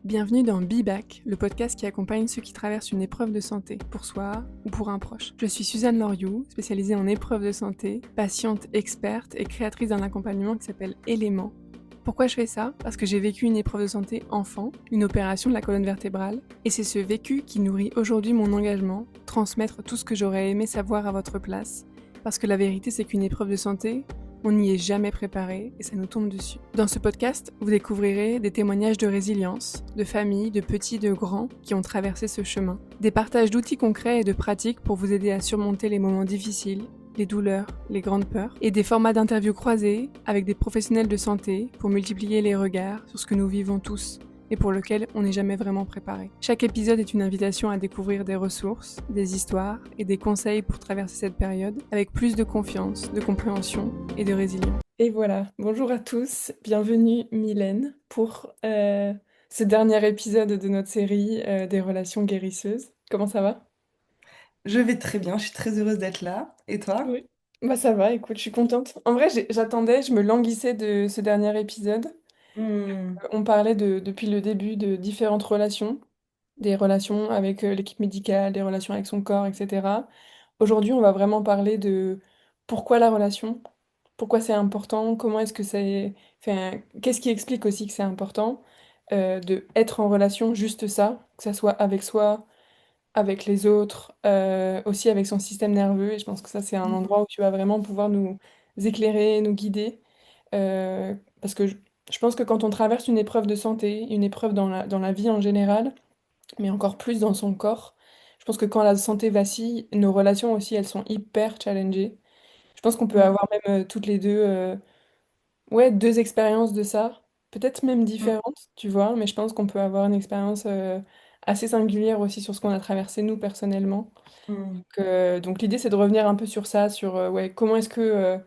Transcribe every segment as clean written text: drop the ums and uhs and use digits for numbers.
Bienvenue dans Be Back, le podcast qui accompagne ceux qui traversent une épreuve de santé, pour soi ou pour un proche. Je suis Suzanne Loriou, spécialisée en épreuves de santé, patiente experte et créatrice d'un accompagnement qui s'appelle Éléments. Pourquoi je fais ça? Parce que j'ai vécu une épreuve de santé enfant, une opération de la colonne vertébrale, et c'est ce vécu qui nourrit aujourd'hui mon engagement, transmettre tout ce que j'aurais aimé savoir à votre place, parce que la vérité c'est qu'une épreuve de santé, on n'y est jamais préparé et ça nous tombe dessus. Dans ce podcast, vous découvrirez des témoignages de résilience, de familles, de petits, de grands qui ont traversé ce chemin. Des partages d'outils concrets et de pratiques pour vous aider à surmonter les moments difficiles, les douleurs, les grandes peurs, et des formats d'interviews croisés avec des professionnels de santé pour multiplier les regards sur ce que nous vivons tous et pour lequel on n'est jamais vraiment préparé. Chaque épisode est une invitation à découvrir des ressources, des histoires et des conseils pour traverser cette période avec plus de confiance, de compréhension et de résilience. Et voilà, bonjour à tous, bienvenue Mylène pour ce dernier épisode de notre série des relations guérisseuses. Comment ça va? Je vais très bien, je suis très heureuse d'être là. Et toi? Oui. Bah ça va, écoute, je suis contente. En vrai, j'attendais, je me languissais de ce dernier épisode. Hmm. On parlait depuis le début de différentes relations, des relations avec l'équipe médicale, des relations avec son corps, etc. Aujourd'hui, on va vraiment parler de pourquoi la relation, pourquoi c'est important, comment est-ce que c'est... Enfin, qu'est-ce qui explique aussi que c'est important de être en relation, juste ça, que ça soit avec soi, avec les autres, aussi avec son système nerveux. Et je pense que ça, c'est un endroit où tu vas vraiment pouvoir nous éclairer, nous guider. Parce que je pense que quand on traverse une épreuve de santé, une épreuve dans la vie en général, mais encore plus dans son corps, je pense que quand la santé vacille, nos relations aussi, elles sont hyper challengées. Je pense qu'on peut Hmm. avoir même toutes les deux, ouais, deux expériences de ça, peut-être même Hmm. différentes, tu vois, mais je pense qu'on peut avoir une expérience assez singulière aussi sur ce qu'on a traversé nous personnellement. Hmm. Donc l'idée, c'est de revenir un peu sur ça, sur ouais, comment est-ce que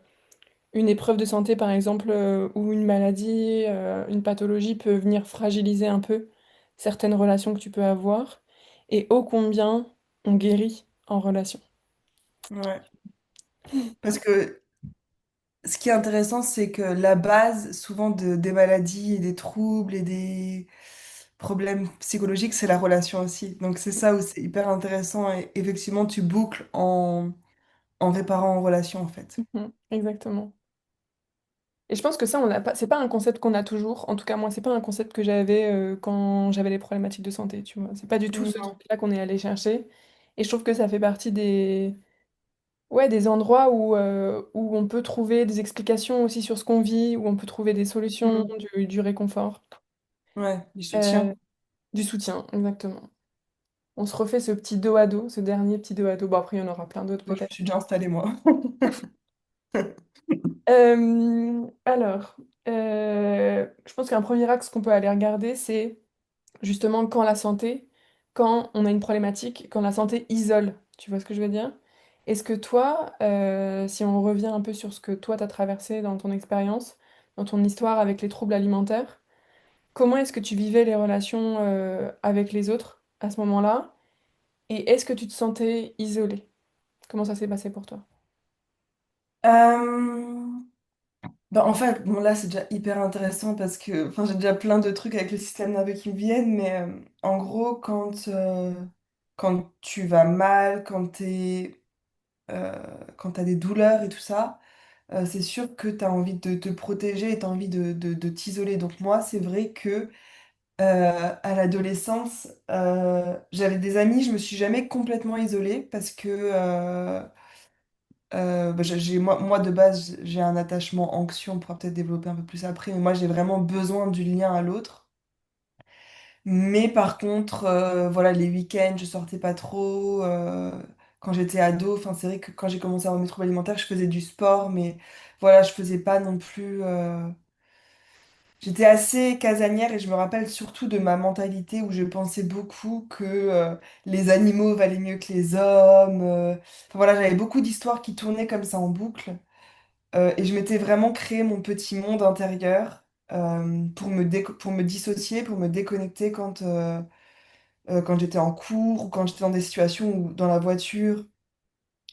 une épreuve de santé, par exemple, ou une maladie, une pathologie peut venir fragiliser un peu certaines relations que tu peux avoir, et ô combien on guérit en relation. Ouais. Parce que ce qui est intéressant, c'est que la base, souvent, des maladies et des troubles et des problèmes psychologiques, c'est la relation aussi. Donc c'est ça où c'est hyper intéressant et effectivement, tu boucles en réparant en relation, en fait. Mhm, exactement. Et je pense que ça, on l'a pas, c'est pas un concept qu'on a toujours. En tout cas, moi, c'est pas un concept que j'avais quand j'avais les problématiques de santé, tu vois. C'est pas du tout ce Non. truc-là qu'on est allé chercher. Et je trouve que ça fait partie ouais, des endroits où on peut trouver des explications aussi sur ce qu'on vit, où on peut trouver des solutions, Hmm. du réconfort, Ouais, du euh, soutien. du soutien, exactement. On se refait ce petit dos à dos, ce dernier petit dos à dos. Bon, après, il y en aura plein d'autres Bon, je me peut-être. suis déjà installée, moi. Alors, je pense qu'un premier axe qu'on peut aller regarder, c'est justement quand on a une problématique, quand la santé isole. Tu vois ce que je veux dire? Est-ce que toi, si on revient un peu sur ce que toi t'as traversé dans ton expérience, dans ton histoire avec les troubles alimentaires, comment est-ce que tu vivais les relations avec les autres à ce moment-là? Et est-ce que tu te sentais isolée? Comment ça s'est passé pour toi? Euh, Bah, en fait, bon là c'est déjà hyper intéressant parce que enfin, j'ai déjà plein de trucs avec le système nerveux qui me viennent, mais en gros quand tu vas mal, euh, quand t'as des douleurs et tout ça, c'est sûr que tu as envie de te protéger et tu as envie de t'isoler. Donc moi c'est vrai que à l'adolescence, j'avais des amis, je me suis jamais complètement isolée parce que bah, moi, de base, j'ai un attachement anxieux, on pourra peut-être développer un peu plus après, mais moi, j'ai vraiment besoin du lien à l'autre. Mais par contre, voilà, les week-ends, je sortais pas trop. Quand j'étais ado, enfin, c'est vrai que quand j'ai commencé à avoir mes troubles alimentaires, je faisais du sport, mais voilà, je faisais pas non plus. J'étais assez casanière et je me rappelle surtout de ma mentalité où je pensais beaucoup que les animaux valaient mieux que les hommes. Enfin, voilà, j'avais beaucoup d'histoires qui tournaient comme ça en boucle. Et je m'étais vraiment créé mon petit monde intérieur pour me dissocier, pour me déconnecter quand j'étais en cours ou quand j'étais dans des situations où, dans la voiture,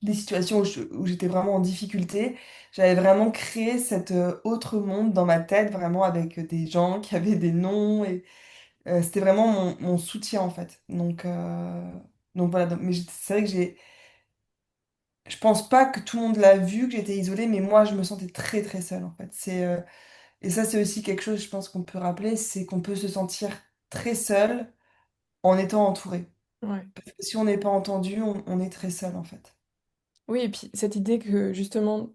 des situations où j'étais vraiment en difficulté. J'avais vraiment créé cet autre monde dans ma tête, vraiment avec des gens qui avaient des noms C'était vraiment mon soutien en fait. Donc voilà, mais c'est vrai que je pense pas que tout le monde l'a vu, que j'étais isolée, mais moi je me sentais très très seule en fait. Et ça c'est aussi quelque chose, je pense qu'on peut rappeler, c'est qu'on peut se sentir très seul en étant entouré. Ouais. Parce que si on n'est pas entendu, on est très seul en fait. Oui, et puis cette idée que justement,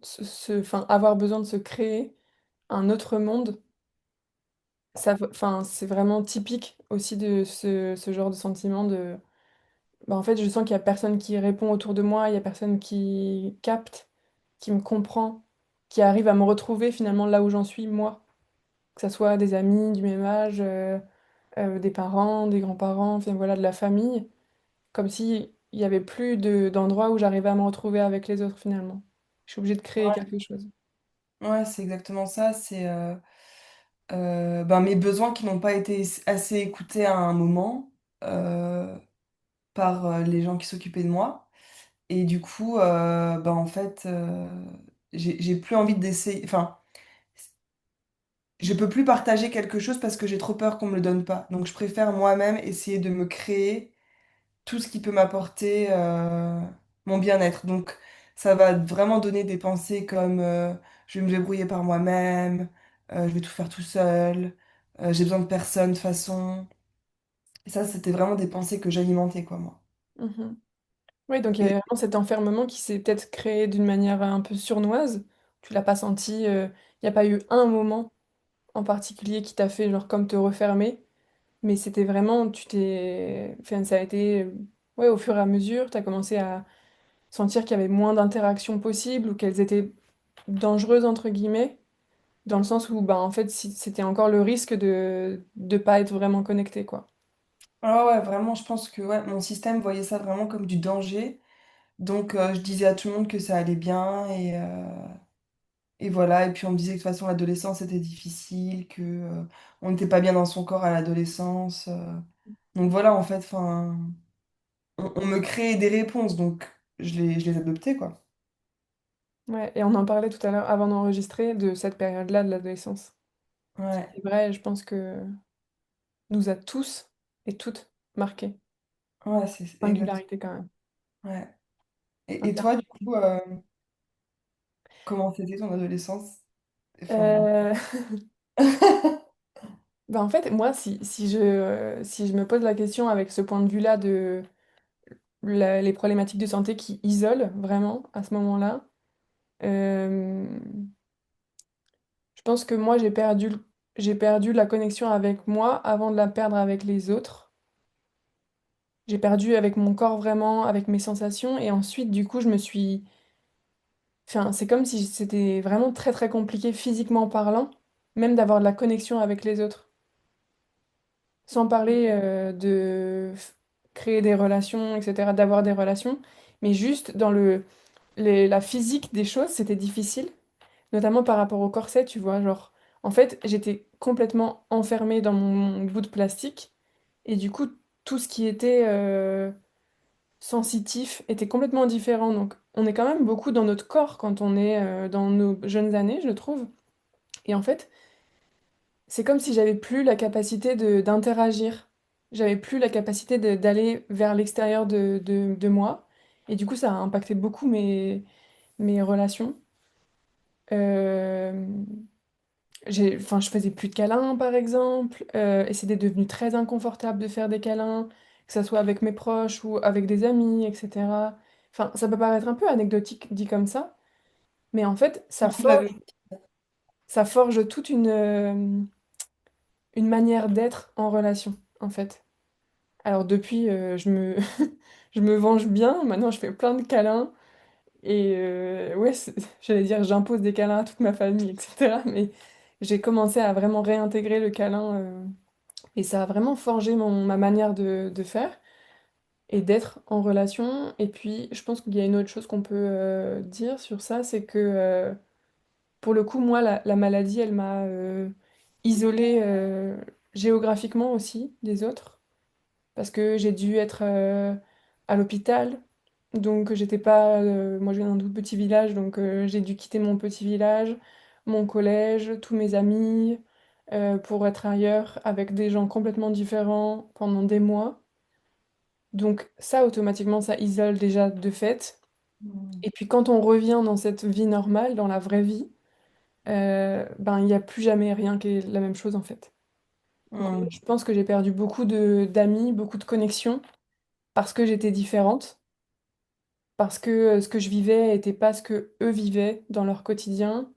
enfin, avoir besoin de se créer un autre monde, enfin, c'est vraiment typique aussi de ce genre de sentiment de, bah, en fait, je sens qu'il y a personne qui répond autour de moi, il y a personne qui capte, qui me comprend, qui arrive à me retrouver finalement là où j'en suis, moi. Que ça soit des amis du même âge, des parents, des grands-parents, enfin voilà, de la famille. Comme si il y avait plus d'endroits où j'arrivais à me retrouver avec les autres finalement. Je suis obligée de créer quelque chose. Ouais, c'est exactement ça. C'est mes besoins qui n'ont pas été assez écoutés à un moment euh, par les gens qui s'occupaient de moi. Et du coup, en fait, j'ai plus envie d'essayer. Enfin, je peux plus partager quelque chose parce que j'ai trop peur qu'on me le donne pas. Donc, je préfère moi-même essayer de me créer tout ce qui peut m'apporter mon bien-être. Donc, ça va vraiment donner des pensées comme je vais me débrouiller par moi-même, je vais tout faire tout seul, j'ai besoin de personne de toute façon. Et ça, c'était vraiment des pensées que j'alimentais, quoi, moi. Mhm. Oui, donc il y avait Et vraiment cet enfermement qui s'est peut-être créé d'une manière un peu sournoise. Tu l'as pas senti, il n'y a pas eu un moment en particulier qui t'a fait genre comme te refermer, mais c'était vraiment, enfin, ça a été, ouais, au fur et à mesure, tu as commencé à sentir qu'il y avait moins d'interactions possibles ou qu'elles étaient dangereuses entre guillemets, dans le sens où, bah, en fait, c'était encore le risque de pas être vraiment connecté, quoi. ah ouais, vraiment, je pense que ouais, mon système voyait ça vraiment comme du danger. Donc, je disais à tout le monde que ça allait bien et voilà. Et puis, on me disait que de toute façon, l'adolescence était difficile, que on n'était pas bien dans son corps à l'adolescence. Donc voilà, en fait, enfin, on me créait des réponses, donc je les adoptais, quoi. Ouais, et on en parlait tout à l'heure avant d'enregistrer de cette période-là de l'adolescence. Ouais, C'est vrai, je pense que nous a tous et toutes marqués. ouais, c'est exact. Singularité quand même. Ouais. Et Inter- toi, du coup, comment c'était ton adolescence? Enfin... Euh, bah en fait, moi, si je me pose la question avec ce point de vue-là de les problématiques de santé qui isolent vraiment à ce moment-là, euh, je pense que moi, j'ai perdu la connexion avec moi avant de la perdre avec les autres. J'ai perdu avec mon corps vraiment, avec mes sensations, et ensuite, du coup, je me suis... Enfin, c'est comme si c'était vraiment très très compliqué physiquement parlant, même d'avoir de la connexion avec les autres. Sans parler créer des relations, etc., d'avoir des relations, mais juste dans la physique des choses, c'était difficile, notamment par rapport au corset, tu vois, genre, en fait, j'étais complètement enfermée dans mon bout de plastique, et du coup, tout ce qui était sensitif était complètement différent, donc on est quand même beaucoup dans notre corps quand on est dans nos jeunes années, je trouve, et en fait, c'est comme si j'avais plus la capacité d'interagir. J'avais plus la capacité d'aller vers l'extérieur de moi. Et du coup, ça a impacté beaucoup mes relations. Euh, enfin, je faisais plus de câlins, par exemple. Et c'était devenu très inconfortable de faire des câlins, que ce soit avec mes proches ou avec des amis, etc. Enfin, ça peut paraître un peu anecdotique dit comme ça, mais en fait, ça forge toute une manière d'être en relation, en fait. Alors depuis, je me venge bien. Maintenant, je fais plein de câlins. Et ouais, j'allais dire, j'impose des câlins à toute ma famille, etc. Mais j'ai commencé à vraiment réintégrer le câlin. Et ça a vraiment forgé ma manière de faire et d'être en relation. Et puis, je pense qu'il y a une autre chose qu'on peut dire sur ça, c'est que pour le coup, moi, la maladie, elle m'a isolée géographiquement aussi des autres. Parce que j'ai dû être à l'hôpital. Donc j'étais pas... moi je viens d'un tout petit village, donc j'ai dû quitter mon petit village, mon collège, tous mes amis. pour être ailleurs avec des gens complètement différents pendant des mois. Donc ça, automatiquement, ça isole déjà de fait. Mm. Et puis quand on revient dans cette vie normale, dans la vraie vie, ben il n'y a plus jamais rien qui est la même chose en fait. Donc moi, Mm. je pense que j'ai perdu beaucoup de d'amis, beaucoup de connexions parce que j'étais différente, parce que ce que je vivais n'était pas ce que eux vivaient dans leur quotidien.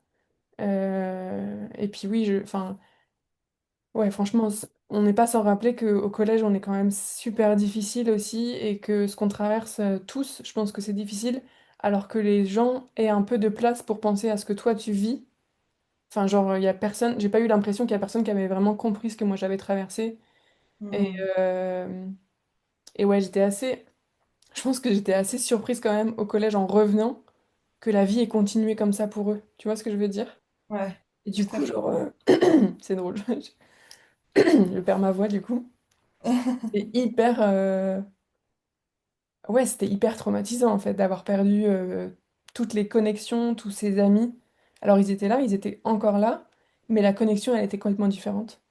Et puis oui, enfin, ouais, franchement, on n'est pas sans rappeler qu'au collège, on est quand même super difficile aussi et que ce qu'on traverse tous, je pense que c'est difficile, alors que les gens aient un peu de place pour penser à ce que toi tu vis. Enfin, genre, il y a personne, j'ai pas eu l'impression qu'il y a personne qui avait vraiment compris ce que moi j'avais traversé. Et, Mm. euh, et ouais, je pense que j'étais assez surprise quand même au collège en revenant que la vie ait continué comme ça pour eux. Tu vois ce que je veux dire? Ouais, Et du tout à coup, fait. genre, c'est drôle, je perds ma voix du coup. Et hyper, ouais, c'était hyper traumatisant en fait d'avoir perdu toutes les connexions, tous ses amis. Alors ils étaient là, ils étaient encore là, mais la connexion, elle était complètement différente.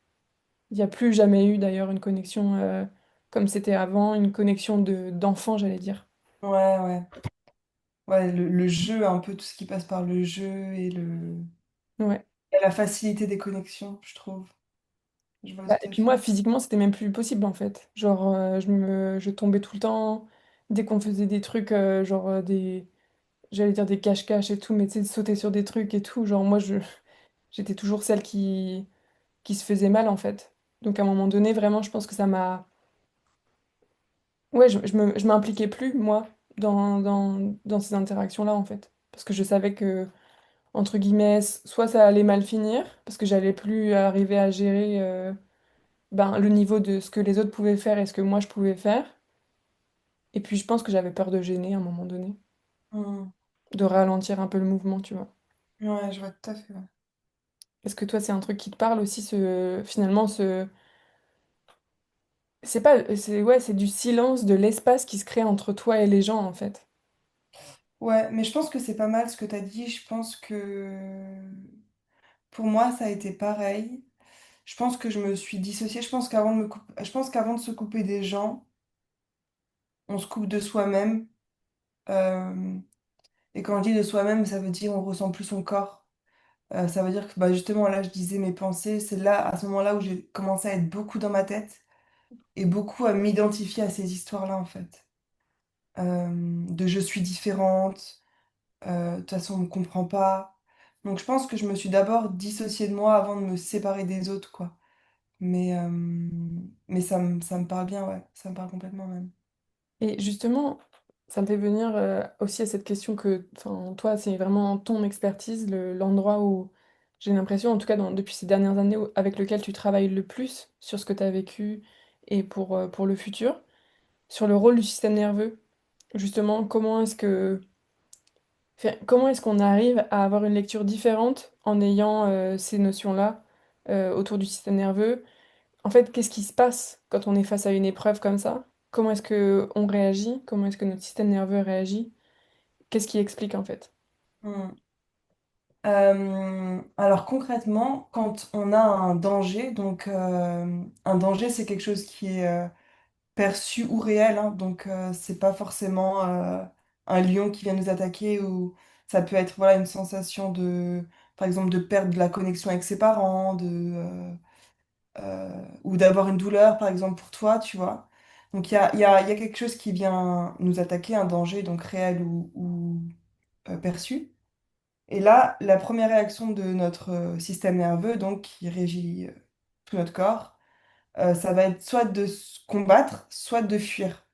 Il n'y a plus jamais eu d'ailleurs une connexion comme c'était avant, une connexion de d'enfant, j'allais dire. Ouais, ouais. Ouais, le jeu, un peu tout ce qui passe par le jeu Ouais. et la facilité des connexions, je trouve. Je vois Bah, tout et à puis fait. moi, physiquement, c'était même plus possible en fait. Genre, je tombais tout le temps dès qu'on faisait des trucs, genre j'allais dire des cache-cache et tout, mais tu sais, de sauter sur des trucs et tout. Genre, j'étais toujours celle qui se faisait mal en fait. Donc à un moment donné, vraiment, je pense que ça m'a... Ouais, je m'impliquais plus, moi, dans ces interactions-là en fait. Parce que je savais que, entre guillemets, soit ça allait mal finir, parce que j'allais plus arriver à gérer ben, le niveau de ce que les autres pouvaient faire et ce que moi je pouvais faire. Et puis je pense que j'avais peur de gêner à un moment donné, Mm. de ralentir un peu le mouvement, tu vois. Ouais, je vois tout à fait. Ouais. Est-ce que toi, c'est un truc qui te parle aussi, finalement, c'est pas, c'est, ouais, c'est du silence, de l'espace qui se crée entre toi et les gens, en fait. Ouais, mais je pense que c'est pas mal ce que tu as dit. Je pense que pour moi, ça a été pareil. Je pense que je me suis dissociée. Je pense qu'avant de se couper des gens, on se coupe de soi-même. Euh, Et quand je dis de soi-même, ça veut dire on ressent plus son corps. Ça veut dire que bah, justement, là, je disais mes pensées. C'est là, à ce moment-là, où j'ai commencé à être beaucoup dans ma tête et beaucoup à m'identifier à ces histoires-là, en fait. De je suis différente, de toute façon, on me comprend pas. Donc, je pense que je me suis d'abord dissociée de moi avant de me séparer des autres, quoi. Mais ça me parle bien, ouais. Ça me parle complètement, même. Et justement, ça me fait venir aussi à cette question que, enfin, toi, c'est vraiment ton expertise, l'endroit où j'ai l'impression, en tout cas depuis ces dernières années, avec lequel tu travailles le plus sur ce que tu as vécu et pour le futur, sur le rôle du système nerveux. Justement, comment est-ce qu'on arrive à avoir une lecture différente en ayant ces notions-là autour du système nerveux? En fait, qu'est-ce qui se passe quand on est face à une épreuve comme ça? Comment est-ce que on réagit? Comment est-ce que notre système nerveux réagit? Qu'est-ce qui explique en fait? Hmm. Alors concrètement, quand on a un danger, un danger c'est quelque chose qui est perçu ou réel, hein, c'est pas forcément un lion qui vient nous attaquer ou ça peut être voilà une sensation par exemple, de perdre de la connexion avec ses parents, ou d'avoir une douleur par exemple pour toi, tu vois. Donc il y a quelque chose qui vient nous attaquer, un danger donc réel ou perçu. Et là, la première réaction de notre système nerveux, donc qui régit tout notre corps, ça va être soit de se combattre, soit de fuir.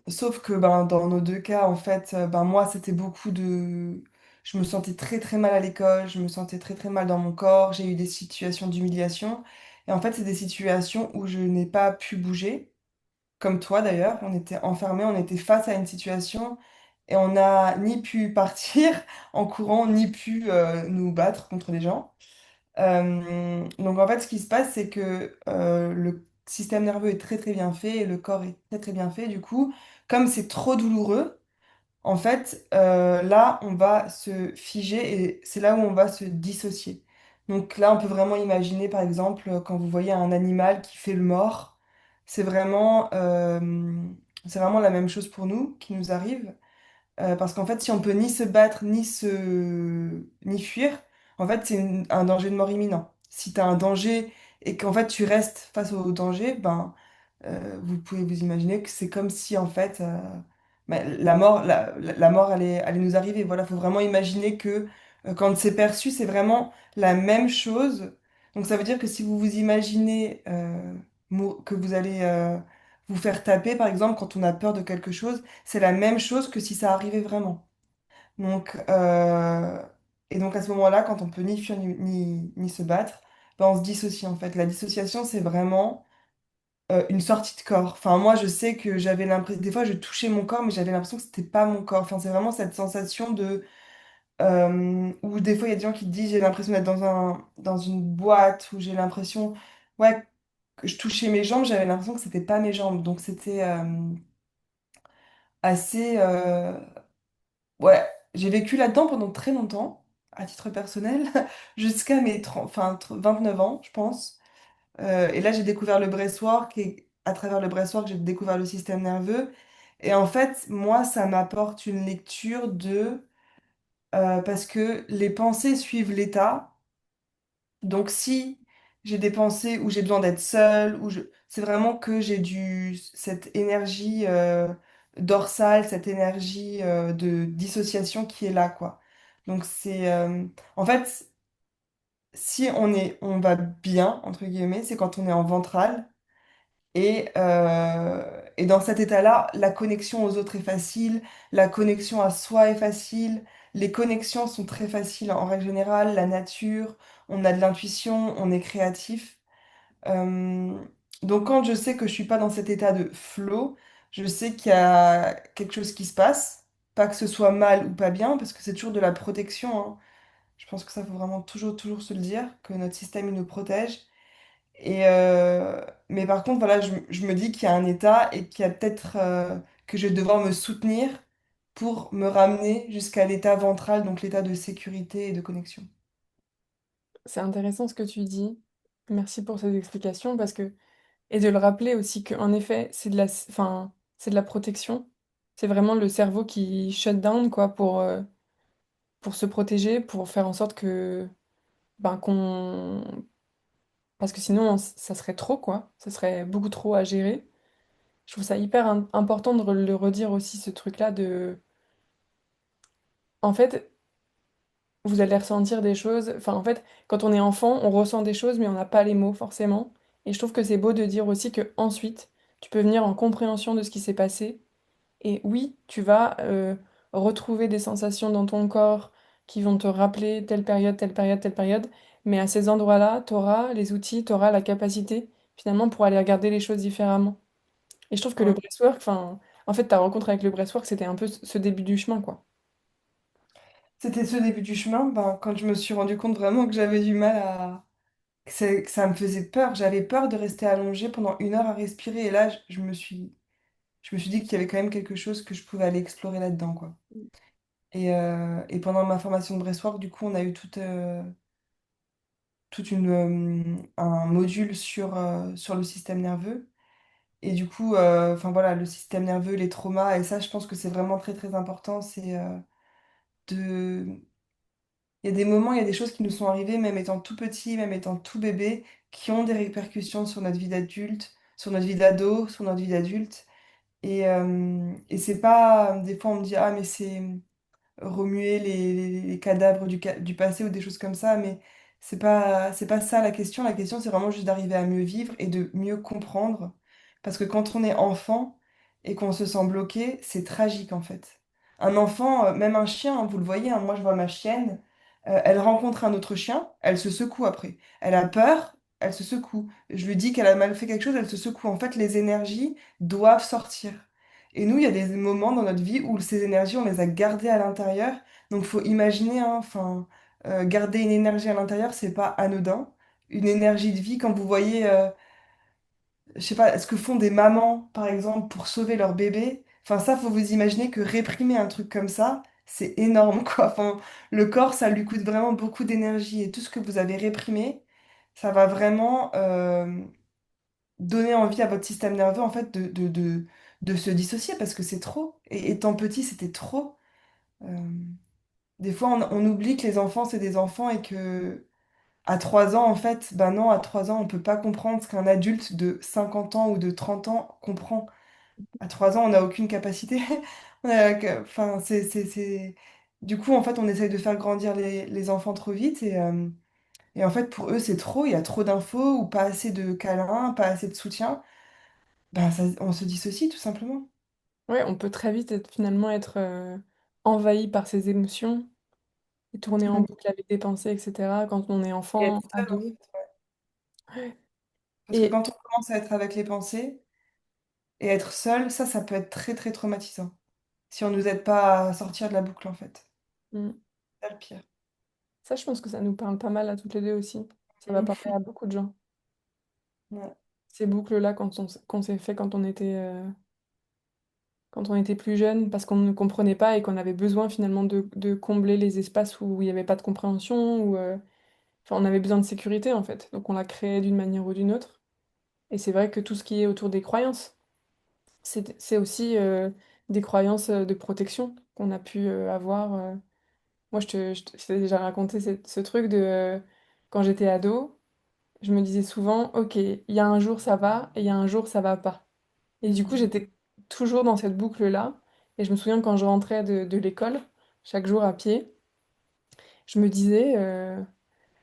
Sauf que ben, dans nos deux cas, en fait, ben, moi, c'était beaucoup de... Je me sentais très très mal à l'école, je me sentais très très mal dans mon corps, j'ai eu des situations d'humiliation. Et en fait, c'est des situations où je n'ai pas pu bouger, comme toi d'ailleurs. On était enfermés, on était face à une situation et on n'a ni pu partir en courant, ni pu nous battre contre les gens. Donc en fait, ce qui se passe, c'est que le système nerveux est très très bien fait et le corps est très très bien fait. Du coup, comme c'est trop douloureux, en fait, là, on va se figer et c'est là où on va se dissocier. Donc là, on peut vraiment imaginer, par exemple, quand vous voyez un animal qui fait le mort, c'est vraiment, c'est vraiment la même chose pour nous qui nous arrive. Parce qu'en fait, si on peut ni se battre, ni fuir, en fait, c'est un danger de mort imminent. Si tu as un danger et qu'en fait tu restes face au danger, ben, vous pouvez vous imaginer que c'est comme si en fait ben, la mort allait nous arriver. Voilà, faut vraiment imaginer que quand c'est perçu, c'est vraiment la même chose. Donc ça veut dire que si vous vous imaginez que vous allez vous faire taper, par exemple, quand on a peur de quelque chose, c'est la même chose que si ça arrivait vraiment. Donc, et donc à ce moment-là, quand on peut ni fuir ni se battre, ben on se dissocie en fait. La dissociation, c'est vraiment une sortie de corps. Enfin, moi, je sais que j'avais l'impression, des fois, je touchais mon corps, mais j'avais l'impression que c'était pas mon corps. Enfin, c'est vraiment cette sensation de, où des fois, il y a des gens qui te disent, j'ai l'impression d'être dans une boîte, où j'ai l'impression, ouais, que je touchais mes jambes, j'avais l'impression que c'était pas mes jambes. Donc, c'était assez, ouais, j'ai vécu là-dedans pendant très longtemps, à titre personnel, jusqu'à mes 30, 29 ans, je pense. Et là, j'ai découvert le breathwork et à travers le breathwork, j'ai découvert le système nerveux. Et en fait, moi, ça m'apporte une lecture parce que les pensées suivent l'état. Donc, si j'ai des pensées où j'ai besoin d'être seule, c'est vraiment que j'ai cette énergie dorsale, cette énergie de dissociation qui est là, quoi. Donc, en fait, si on va bien, entre guillemets, c'est quand on est en ventral. Et dans cet état-là, la connexion aux autres est facile, la connexion à soi est facile, les connexions sont très faciles en règle générale, la nature, on a de l'intuition, on est créatif. Euh, donc quand je sais que je suis pas dans cet état de flow, je sais qu'il y a quelque chose qui se passe, pas que ce soit mal ou pas bien, parce que c'est toujours de la protection, hein. Je pense que ça faut vraiment toujours se le dire, que notre système il nous protège. Mais par contre, voilà, je me dis qu'il y a un état et qu'il y a peut-être que je vais devoir me soutenir pour me ramener jusqu'à l'état ventral, donc l'état de sécurité et de connexion. C'est intéressant ce que tu dis. Merci pour ces explications parce que et de le rappeler aussi qu'en effet, enfin, c'est de la protection. C'est vraiment le cerveau qui shut down quoi pour se protéger, pour faire en sorte que ben qu'on parce que sinon ça serait trop quoi, ça serait beaucoup trop à gérer. Je trouve ça hyper important de le redire aussi ce truc-là de en fait, vous allez ressentir des choses. Enfin, en fait, quand on est enfant, on ressent des choses, mais on n'a pas les mots forcément. Et je trouve que c'est beau de dire aussi que ensuite, tu peux venir en compréhension de ce qui s'est passé. Et oui, tu vas retrouver des sensations dans ton corps qui vont te rappeler telle période, telle période, telle période. Mais à ces endroits-là, tu auras les outils, tu auras la capacité finalement pour aller regarder les choses différemment. Et je trouve que le Mm. breathwork, enfin, en fait, ta rencontre avec le breathwork, c'était un peu ce début du chemin, quoi. C'était ce début du chemin, ben, quand je me suis rendu compte vraiment que j'avais du mal à... que ça me faisait peur. J'avais peur de rester allongée pendant 1 heure à respirer. Et là, je me suis dit qu'il y avait quand même quelque chose que je pouvais aller explorer là-dedans, quoi. Et pendant ma formation de breathwork, du coup, on a eu un module sur le système nerveux. Et du coup, enfin voilà, le système nerveux, les traumas, et ça, je pense que c'est vraiment très important. De... Il y a des moments, il y a des choses qui nous sont arrivées, même étant tout petit, même étant tout bébé, qui ont des répercussions sur notre vie d'adulte, sur notre vie d'ado, sur notre vie d'adulte. Et c'est pas, des fois on me dit, ah mais c'est remuer les cadavres du passé ou des choses comme ça, mais c'est pas ça la question. La question, c'est vraiment juste d'arriver à mieux vivre et de mieux comprendre. Parce que quand on est enfant et qu'on se sent bloqué, c'est tragique en fait. Un enfant, même un chien, hein, vous le voyez, hein, moi je vois ma chienne, elle rencontre un autre chien, elle se secoue après. Elle a peur, elle se secoue. Je lui dis qu'elle a mal fait quelque chose, elle se secoue. En fait, les énergies doivent sortir. Et nous, il y a des moments dans notre vie où ces énergies, on les a gardées à l'intérieur. Donc, faut imaginer, hein, enfin, garder une énergie à l'intérieur, c'est pas anodin. Une énergie de vie, quand vous voyez, je sais pas, ce que font des mamans, par exemple, pour sauver leur bébé. Enfin, ça, faut vous imaginer que réprimer un truc comme ça, c'est énorme, quoi. Enfin, le corps, ça lui coûte vraiment beaucoup d'énergie et tout ce que vous avez réprimé, ça va vraiment donner envie à votre système nerveux, en fait, de se dissocier parce que c'est trop. Et étant petit, c'était trop. Euh, des fois, on oublie que les enfants, c'est des enfants et que à 3 ans, en fait, ben non, à 3 ans, on peut pas comprendre ce qu'un adulte de 50 ans ou de 30 ans comprend. À 3 ans, on n'a aucune capacité. Enfin, Du coup, en fait, on essaye de faire grandir les enfants trop vite et en fait, pour eux, c'est trop. Il y a trop d'infos ou pas assez de câlins, pas assez de soutien. Ben, on se dissocie tout simplement. Ouais, on peut très vite finalement être envahi par ses émotions et tourner en Mm. boucle avec des pensées, etc. quand on est Et être enfant, seul, en ado. fait. Ouais. Parce que Et quand on commence à être avec les pensées et être seul, ça peut être très, très traumatisant. Si on nous aide pas à sortir de la boucle, en fait. mm, C'est ça le pire. ça, je pense que ça nous parle pas mal à toutes les deux aussi. Ça va Mm. parler à beaucoup de gens. Ouais. Ces boucles-là qu'on s'est fait quand on était plus jeune, parce qu'on ne comprenait pas et qu'on avait besoin finalement de combler les espaces où il n'y avait pas de compréhension, ou enfin, on avait besoin de sécurité en fait. Donc on l'a créé d'une manière ou d'une autre. Et c'est vrai que tout ce qui est autour des croyances, c'est aussi des croyances de protection qu'on a pu avoir. Moi, je t'ai déjà raconté ce truc de quand j'étais ado, je me disais souvent, ok, il y a un jour ça va et il y a un jour ça va pas. Et du coup, j'étais toujours dans cette boucle-là. Et je me souviens quand je rentrais de l'école, chaque jour à pied, je me disais,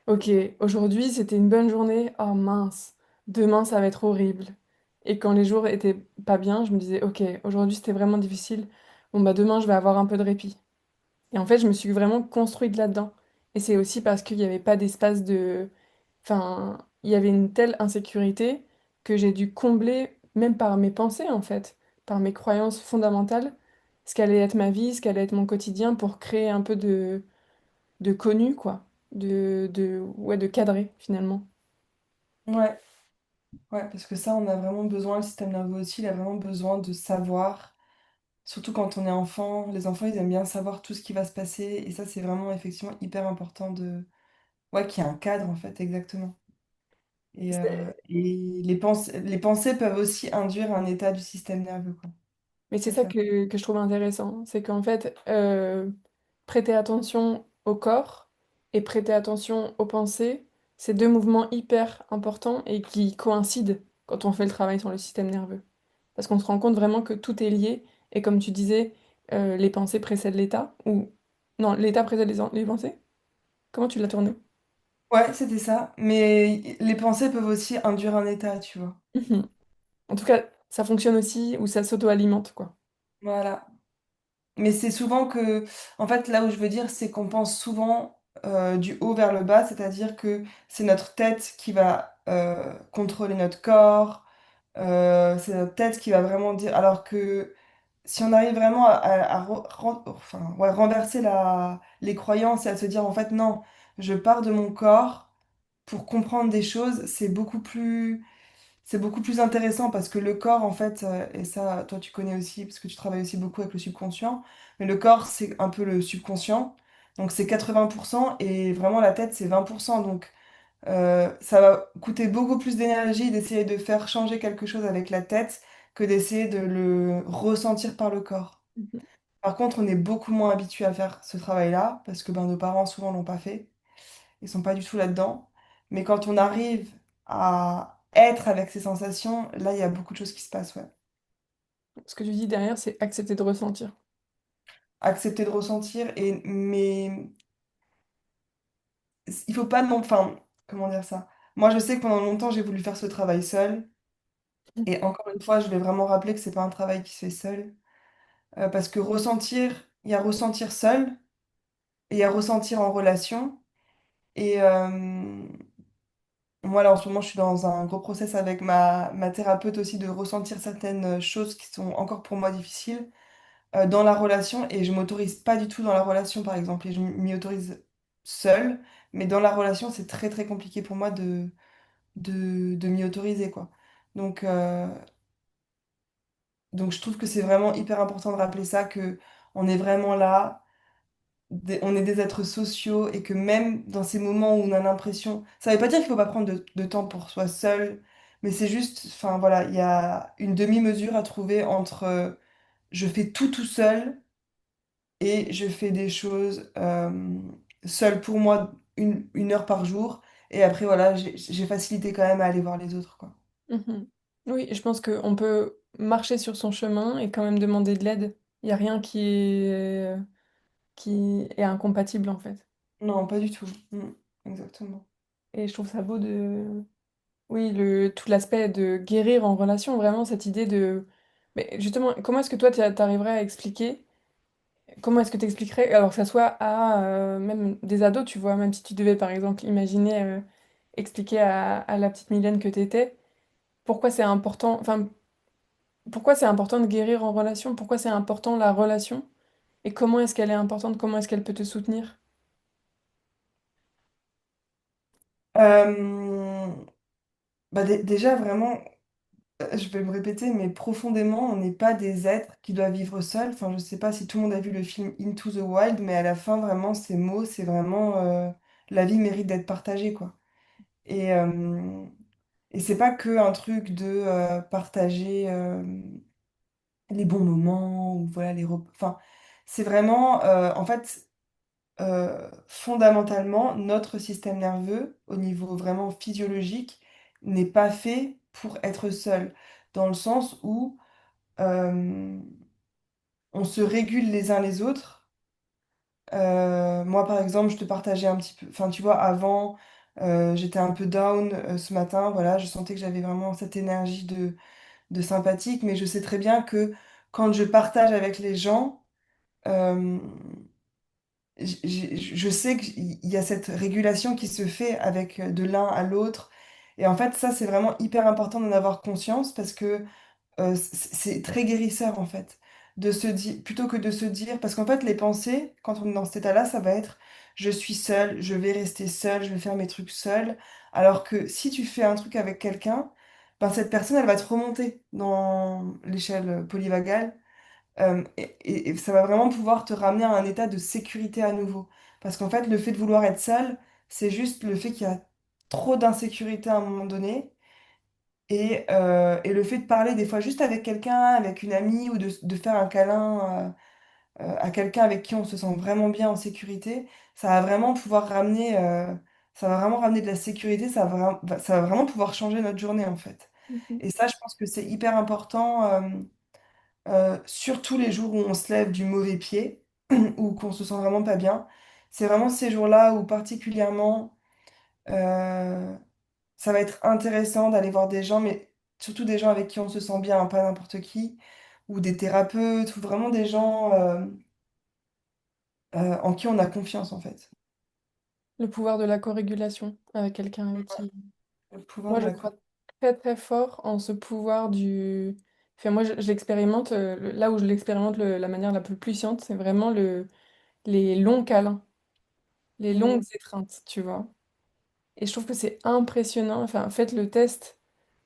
ok, aujourd'hui c'était une bonne journée, oh mince, demain ça va être horrible. Et quand les jours étaient pas bien, je me disais, ok, aujourd'hui c'était vraiment difficile, bon bah demain je vais avoir un peu de répit. Et en fait, je me suis vraiment construite là-dedans. Et c'est aussi parce qu'il n'y avait pas d'espace de... Enfin, il y avait une telle insécurité que j'ai dû combler, même par mes pensées en fait, par mes croyances fondamentales, ce qu'allait être ma vie, ce qu'allait être mon quotidien pour créer un peu de connu, quoi. Ouais, de cadré, finalement. Ouais. Ouais, parce que ça, on a vraiment besoin, le système nerveux aussi, il a vraiment besoin de savoir, surtout quand on est enfant. Les enfants, ils aiment bien savoir tout ce qui va se passer, et ça, c'est vraiment effectivement hyper important de... Ouais, qu'il y ait un cadre, en fait, exactement. Et les pensées peuvent aussi induire un état du système nerveux, quoi. Mais c'est Ça, ça ça... que je trouve intéressant, c'est qu'en fait, prêter attention au corps et prêter attention aux pensées, c'est deux mouvements hyper importants et qui coïncident quand on fait le travail sur le système nerveux. Parce qu'on se rend compte vraiment que tout est lié, et comme tu disais, les pensées précèdent l'état, ou... Non, l'état précède les pensées? Comment tu l'as tourné? Ouais, c'était ça. Mais les pensées peuvent aussi induire un état, tu vois. Mhm. En tout cas, ça fonctionne aussi, ou ça s'auto-alimente, quoi. Voilà. Mais c'est souvent que, en fait, là où je veux dire, c'est qu'on pense souvent du haut vers le bas, c'est-à-dire que c'est notre tête qui va contrôler notre corps, c'est notre tête qui va vraiment dire. Alors que si on arrive vraiment enfin, ouais, renverser les croyances et à se dire, en fait, non, je pars de mon corps pour comprendre des choses, c'est beaucoup plus intéressant parce que le corps, en fait, et ça, toi, tu connais aussi, parce que tu travailles aussi beaucoup avec le subconscient, mais le corps, c'est un peu le subconscient. Donc, c'est 80% et vraiment la tête, c'est 20%. Donc, ça va coûter beaucoup plus d'énergie d'essayer de faire changer quelque chose avec la tête que d'essayer de le ressentir par le corps. Mhm. Par contre, on est beaucoup moins habitué à faire ce travail-là parce que ben, nos parents, souvent, l'ont pas fait. Ils sont pas du tout là-dedans. Mais quand on arrive à être avec ces sensations, là, il y a beaucoup de choses qui se passent, ouais. Ce que tu dis derrière, c'est accepter de ressentir. Accepter de ressentir, mais il faut pas non... Enfin, comment dire ça? Moi, je sais que pendant longtemps, j'ai voulu faire ce travail seul. Et encore une fois, je vais vraiment rappeler que c'est pas un travail qui se fait seul. Parce que ressentir, il y a ressentir seul et il y a ressentir en relation. Et moi, là, en ce moment, je suis dans un gros process avec ma thérapeute aussi de ressentir certaines choses qui sont encore pour moi difficiles dans la relation et je m'autorise pas du tout dans la relation, par exemple, et je m'y autorise seule. Mais dans la relation, c'est très, très compliqué pour moi de m'y autoriser, quoi. Donc, euh, donc, je trouve que c'est vraiment hyper important de rappeler ça, que on est vraiment là. on est des êtres sociaux et que même dans ces moments où on a l'impression, ça veut pas dire qu'il faut pas prendre de temps pour soi seul, mais c'est juste, enfin voilà, il y a une demi-mesure à trouver entre je fais tout seul et je fais des choses seul pour moi une heure par jour et après voilà, j'ai facilité quand même à aller voir les autres, quoi. Mhm. Oui, je pense qu'on peut marcher sur son chemin et quand même demander de l'aide. Il n'y a rien qui est incompatible en fait. Non, pas du tout. Mm, exactement. Et je trouve ça beau de... Oui, tout l'aspect de guérir en relation, vraiment cette idée de... Mais justement, comment est-ce que toi, t'arriverais à expliquer? Comment est-ce que tu expliquerais, alors que ça soit à même des ados, tu vois, même si tu devais par exemple imaginer expliquer à la petite Mylène que t'étais, pourquoi c'est important, enfin, pourquoi c'est important de guérir en relation, pourquoi c'est important la relation, et comment est-ce qu'elle est importante, comment est-ce qu'elle peut te soutenir? Euh, déjà, vraiment, je vais me répéter, mais profondément, on n'est pas des êtres qui doivent vivre seuls. Enfin, je sais pas si tout le monde a vu le film Into the Wild, mais à la fin, vraiment, ces mots, c'est vraiment la vie mérite d'être partagée, quoi. Et, euh, et c'est pas que un truc de partager les bons moments ou voilà Enfin, c'est vraiment, en fait, fondamentalement, notre système nerveux, au niveau vraiment physiologique, n'est pas fait pour être seul, dans le sens où euh, on se régule les uns les autres. Moi, par exemple, je te partageais un petit peu, enfin, tu vois, avant, j'étais un peu down ce matin, voilà, je sentais que j'avais vraiment cette énergie de sympathique, mais je sais très bien que quand je partage avec les gens, euh, je sais qu'il y a cette régulation qui se fait avec de l'un à l'autre. Et en fait, ça, c'est vraiment hyper important d'en avoir conscience parce que c'est très guérisseur, en fait. De se dire, plutôt que de se dire, parce qu'en fait, les pensées, quand on est dans cet état-là, ça va être, je suis seule, je vais rester seule, je vais faire mes trucs seule. Alors que si tu fais un truc avec quelqu'un, ben, cette personne, elle va te remonter dans l'échelle polyvagale. Et ça va vraiment pouvoir te ramener à un état de sécurité à nouveau. Parce qu'en fait, le fait de vouloir être seul, c'est juste le fait qu'il y a trop d'insécurité à un moment donné. Et le fait de parler des fois juste avec quelqu'un, avec une amie, ou de faire un câlin à quelqu'un avec qui on se sent vraiment bien en sécurité, ça va vraiment pouvoir ramener, ça va vraiment ramener de la sécurité, ça va vraiment pouvoir changer notre journée en fait. Mhm. Et ça, je pense que c'est hyper important. Surtout les jours où on se lève du mauvais pied ou qu'on se sent vraiment pas bien. C'est vraiment ces jours-là où particulièrement euh, ça va être intéressant d'aller voir des gens, mais surtout des gens avec qui on se sent bien, hein, pas n'importe qui, ou des thérapeutes, ou vraiment des gens en qui on a confiance en fait. Le pouvoir de la co-régulation avec quelqu'un avec qui... Le pouvoir Moi, de je la crois très très fort en ce pouvoir du... Enfin, moi, je l'expérimente, là où je l'expérimente la manière la plus puissante, c'est vraiment les longs câlins, les longues Mm. étreintes, tu vois. Et je trouve que c'est impressionnant. Enfin, faites le test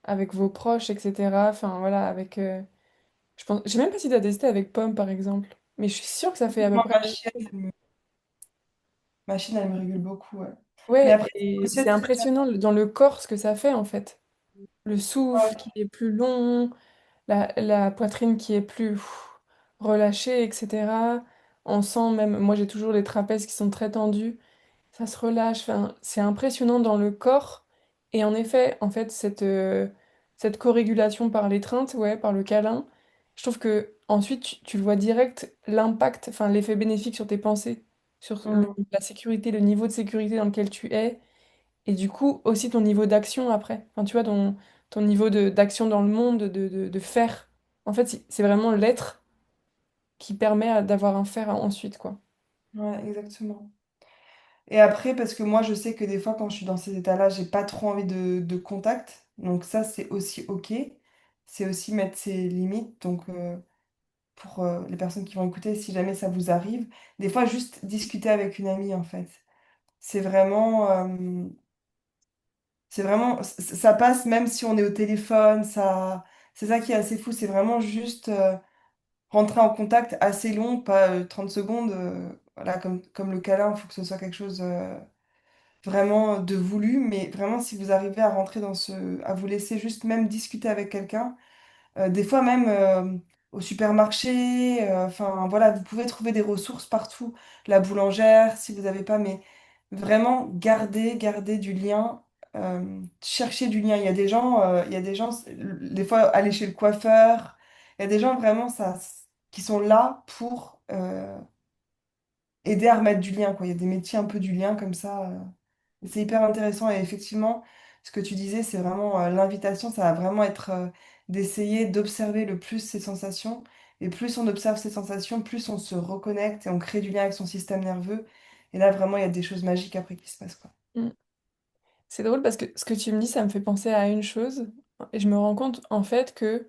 avec vos proches, etc. Enfin, voilà, avec... je pense... Je sais même pas si t'as testé avec Pomme, par exemple. Mais je suis sûre que ça fait à peu Moi, près la même chose. ma chienne, elle me régule beaucoup, ouais. Mais Ouais, après, c'est et aussi c'est être très bien. impressionnant dans le corps ce que ça fait, en fait. Le souffle Ouais. qui est plus long, la poitrine qui est plus relâchée, etc. On sent même, moi j'ai toujours les trapèzes qui sont très tendus, ça se relâche, enfin, c'est impressionnant dans le corps. Et en effet, en fait, cette co-régulation par l'étreinte, ouais, par le câlin, je trouve que ensuite tu le vois direct, l'impact, enfin l'effet bénéfique sur tes pensées, sur Mm. la sécurité, le niveau de sécurité dans lequel tu es. Et du coup, aussi ton niveau d'action après. Enfin, tu vois, ton niveau d'action dans le monde, de faire. En fait, c'est vraiment l'être qui permet d'avoir un faire ensuite, quoi. Ouais, exactement. Et après, parce que moi, je sais que des fois, quand je suis dans ces états-là, j'ai pas trop envie de contact. Donc ça, c'est aussi OK. C'est aussi mettre ses limites. Donc pour les personnes qui vont écouter, si jamais ça vous arrive, des fois, juste discuter avec une amie, en fait. C'est vraiment, ça passe même si on est au téléphone. Ça, c'est ça qui est assez fou. C'est vraiment juste rentrer en contact assez long, pas 30 secondes. voilà, comme le câlin, il faut que ce soit quelque chose vraiment de voulu, mais vraiment si vous arrivez à rentrer à vous laisser juste même discuter avec quelqu'un, des fois même au supermarché, enfin voilà, vous pouvez trouver des ressources partout, la boulangère si vous n'avez pas, mais vraiment garder du lien, chercher du lien. Il y a des gens, des fois aller chez le coiffeur, il y a des gens vraiment ça, qui sont là pour aider à remettre du lien, quoi. Il y a des métiers un peu du lien comme ça. C'est hyper intéressant et effectivement, ce que tu disais, c'est vraiment l'invitation, ça va vraiment être d'essayer d'observer le plus ses sensations. Et plus on observe ses sensations, plus on se reconnecte et on crée du lien avec son système nerveux. Et là, vraiment, il y a des choses magiques après qui se passent, quoi. Mm. C'est drôle parce que ce que tu me dis, ça me fait penser à une chose. Et je me rends compte en fait que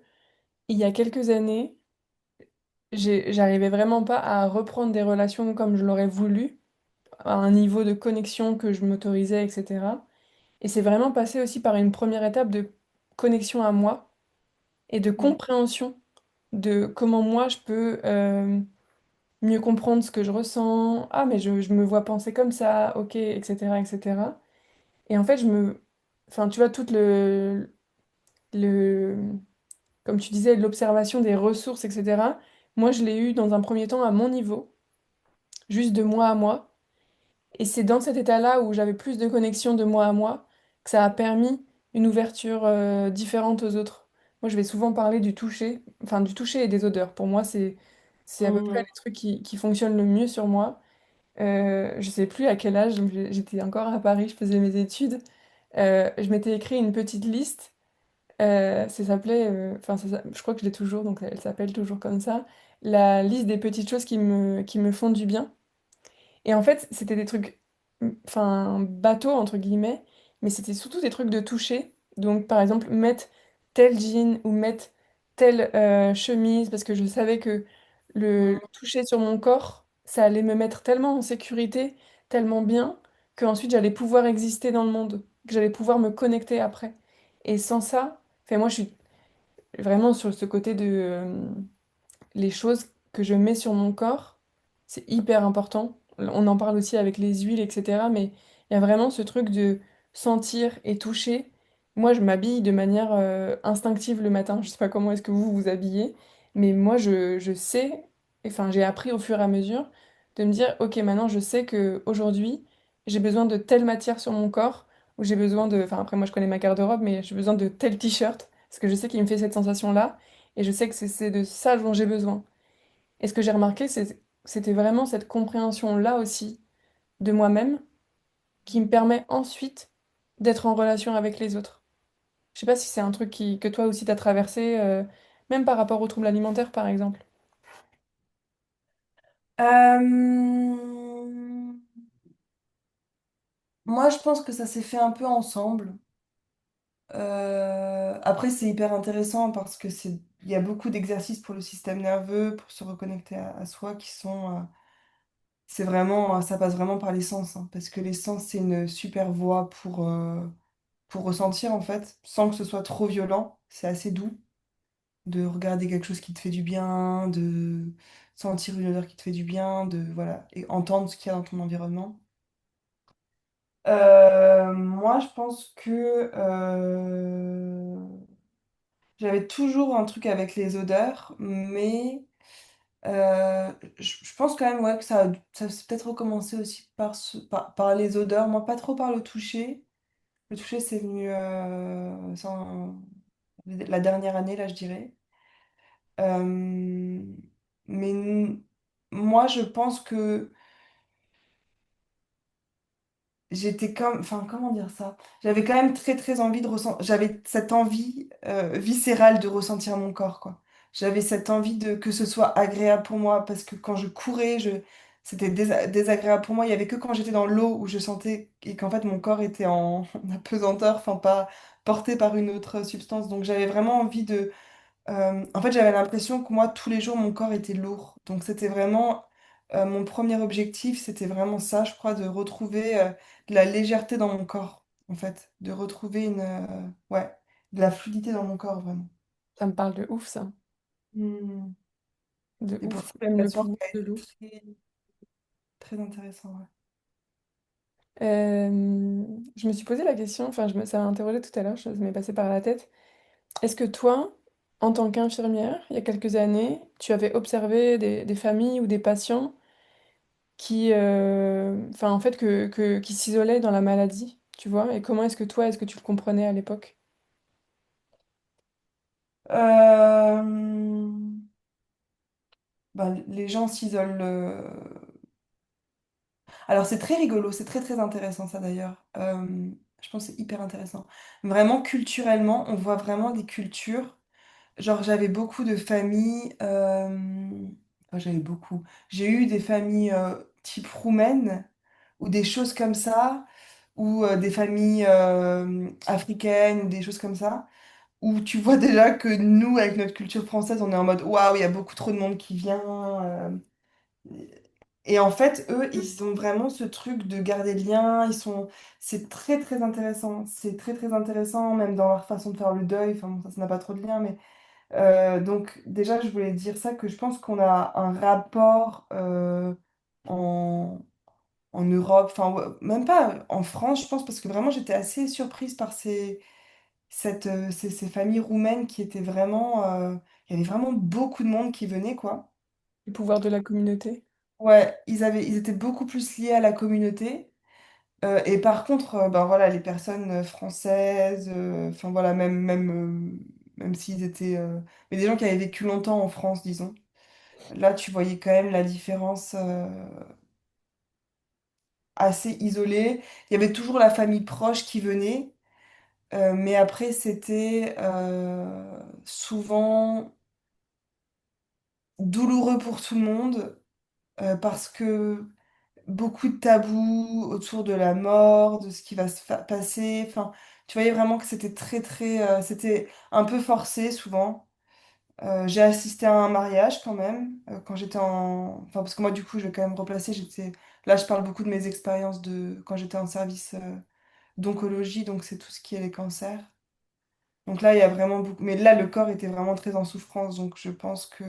il y a quelques années, j'arrivais vraiment pas à reprendre des relations comme je l'aurais voulu, à un niveau de connexion que je m'autorisais, etc. Et c'est vraiment passé aussi par une première étape de connexion à moi et de Mm. compréhension de comment moi je peux mieux comprendre ce que je ressens. Ah, mais je me vois penser comme ça, ok, etc., etc. Et cetera. Et en fait, enfin, tu vois, le, comme tu disais, l'observation des ressources, etc. Moi, je l'ai eu dans un premier temps à mon niveau, juste de moi à moi. Et c'est dans cet état-là où j'avais plus de connexion de moi à moi que ça a permis une ouverture différente aux autres. Moi, je vais souvent parler du toucher, enfin du toucher et des odeurs. Pour moi, c'est à peu près Mm. les trucs qui fonctionnent le mieux sur moi. Je sais plus à quel âge, donc j'étais encore à Paris, je faisais mes études. Je m'étais écrit une petite liste. Ça s'appelait, enfin, je crois que je l'ai toujours, donc elle s'appelle toujours comme ça. La liste des petites choses qui me font du bien. Et en fait, c'était des trucs, enfin, bateaux, entre guillemets, mais c'était surtout des trucs de toucher. Donc, par exemple, mettre tel jean ou mettre telle chemise, parce que je savais que le toucher sur mon corps, ça allait me mettre tellement en sécurité, tellement bien, qu'ensuite j'allais pouvoir exister dans le monde, que j'allais pouvoir me connecter après. Et sans ça, enfin, moi, je suis vraiment sur ce côté de les choses que je mets sur mon corps, c'est hyper important. On en parle aussi avec les huiles, etc. Mais il y a vraiment ce truc de sentir et toucher. Moi, je m'habille de manière instinctive le matin. Je sais pas comment est-ce que vous vous habillez, mais moi, je sais, enfin, j'ai appris au fur et à mesure de me dire, ok, maintenant, je sais que aujourd'hui, j'ai besoin de telle matière sur mon corps, ou j'ai besoin de, enfin, après, moi, je connais ma garde-robe, mais j'ai besoin de tel t-shirt, parce que je sais qu'il me fait cette sensation-là. Et je sais que c'est de ça dont j'ai besoin. Et ce que j'ai remarqué, c'était vraiment cette compréhension-là aussi de moi-même qui me permet ensuite d'être en relation avec les autres. Je sais pas si c'est un truc que toi aussi t'as traversé, même par rapport aux troubles alimentaires par exemple. Euh, Moi, je pense que ça s'est fait un peu ensemble. Après, c'est hyper intéressant parce que il y a beaucoup d'exercices pour le système nerveux, pour se reconnecter à soi qui sont, c'est vraiment, ça passe vraiment par les sens, hein, parce que les sens, c'est une super voie pour ressentir en fait, sans que ce soit trop violent. C'est assez doux de regarder quelque chose qui te fait du bien, de sentir une odeur qui te fait du bien, de voilà, et entendre ce qu'il y a dans ton environnement. Moi, je pense que j'avais toujours un truc avec les odeurs, mais je pense quand même ouais, que ça s'est peut-être recommencé aussi par les odeurs. Moi, pas trop par le toucher. Le toucher, c'est venu la dernière année, là, je dirais. Euh, mais moi, je pense que j'étais comme, enfin, comment dire ça? J'avais quand même très très envie de ressentir, j'avais cette envie viscérale de ressentir mon corps, quoi. J'avais cette envie de que ce soit agréable pour moi parce que quand je courais, c'était désagréable pour moi. Il y avait que quand j'étais dans l'eau où je sentais et qu'en fait mon corps était en, en apesanteur, enfin pas porté par une autre substance. Donc j'avais vraiment envie en fait, j'avais l'impression que moi, tous les jours, mon corps était lourd. Donc, c'était vraiment mon premier objectif, c'était vraiment ça, je crois, de retrouver de la légèreté dans mon corps, en fait, de retrouver ouais, de la fluidité dans mon corps, vraiment. Ça me parle de ouf ça. Hmm. De Et pour ouf. toi, J'aime la le suite pouvoir a de été l'eau. très... très intéressant. Ouais. Je me suis posé la question, enfin, ça m'a interrogée tout à l'heure, ça m'est passé par la tête. Est-ce que toi, en tant qu'infirmière, il y a quelques années, tu avais observé des familles ou des patients qui, enfin, en fait, qui s'isolaient dans la maladie, tu vois? Et comment est-ce que tu le comprenais à l'époque? Euh, les gens s'isolent. Alors c'est très rigolo, c'est très très intéressant ça d'ailleurs. Je pense que c'est hyper intéressant. Vraiment culturellement, on voit vraiment des cultures. Genre j'avais beaucoup de familles. Enfin, j'avais beaucoup. J'ai eu des familles type roumaines ou des choses comme ça, ou des familles africaines ou des choses comme ça, où tu vois déjà que nous, avec notre culture française, on est en mode waouh, il y a beaucoup trop de monde qui vient. Et en fait, eux, ils ont vraiment ce truc de garder le lien. C'est très très intéressant. C'est très très intéressant, même dans leur façon de faire le deuil. Enfin, bon, ça n'a pas trop de lien, mais donc déjà, je voulais dire ça que je pense qu'on a un rapport en, en Europe, enfin ouais, même pas en France, je pense, parce que vraiment j'étais assez surprise par ces familles roumaines qui étaient vraiment, il y avait vraiment beaucoup de monde qui venait, quoi. Le pouvoir de la communauté? Ouais, ils étaient beaucoup plus liés à la communauté. Et par contre, ben voilà, les personnes françaises, enfin voilà, même s'ils étaient, mais des gens qui avaient vécu longtemps en France, disons. Là, tu voyais quand même la différence assez isolée. Il y avait toujours la famille proche qui venait, mais après, c'était souvent douloureux pour tout le monde parce que beaucoup de tabous autour de la mort, de ce qui va passer. Enfin, tu voyais vraiment que c'était très, très, c'était un peu forcé souvent. J'ai assisté à un mariage quand même, quand j'étais en... Enfin, parce que moi, du coup, je vais quand même replacer, j'étais... Là, je parle beaucoup de mes expériences de quand j'étais en service d'oncologie, donc c'est tout ce qui est les cancers. Donc là, il y a vraiment beaucoup... Mais là, le corps était vraiment très en souffrance, donc je pense que,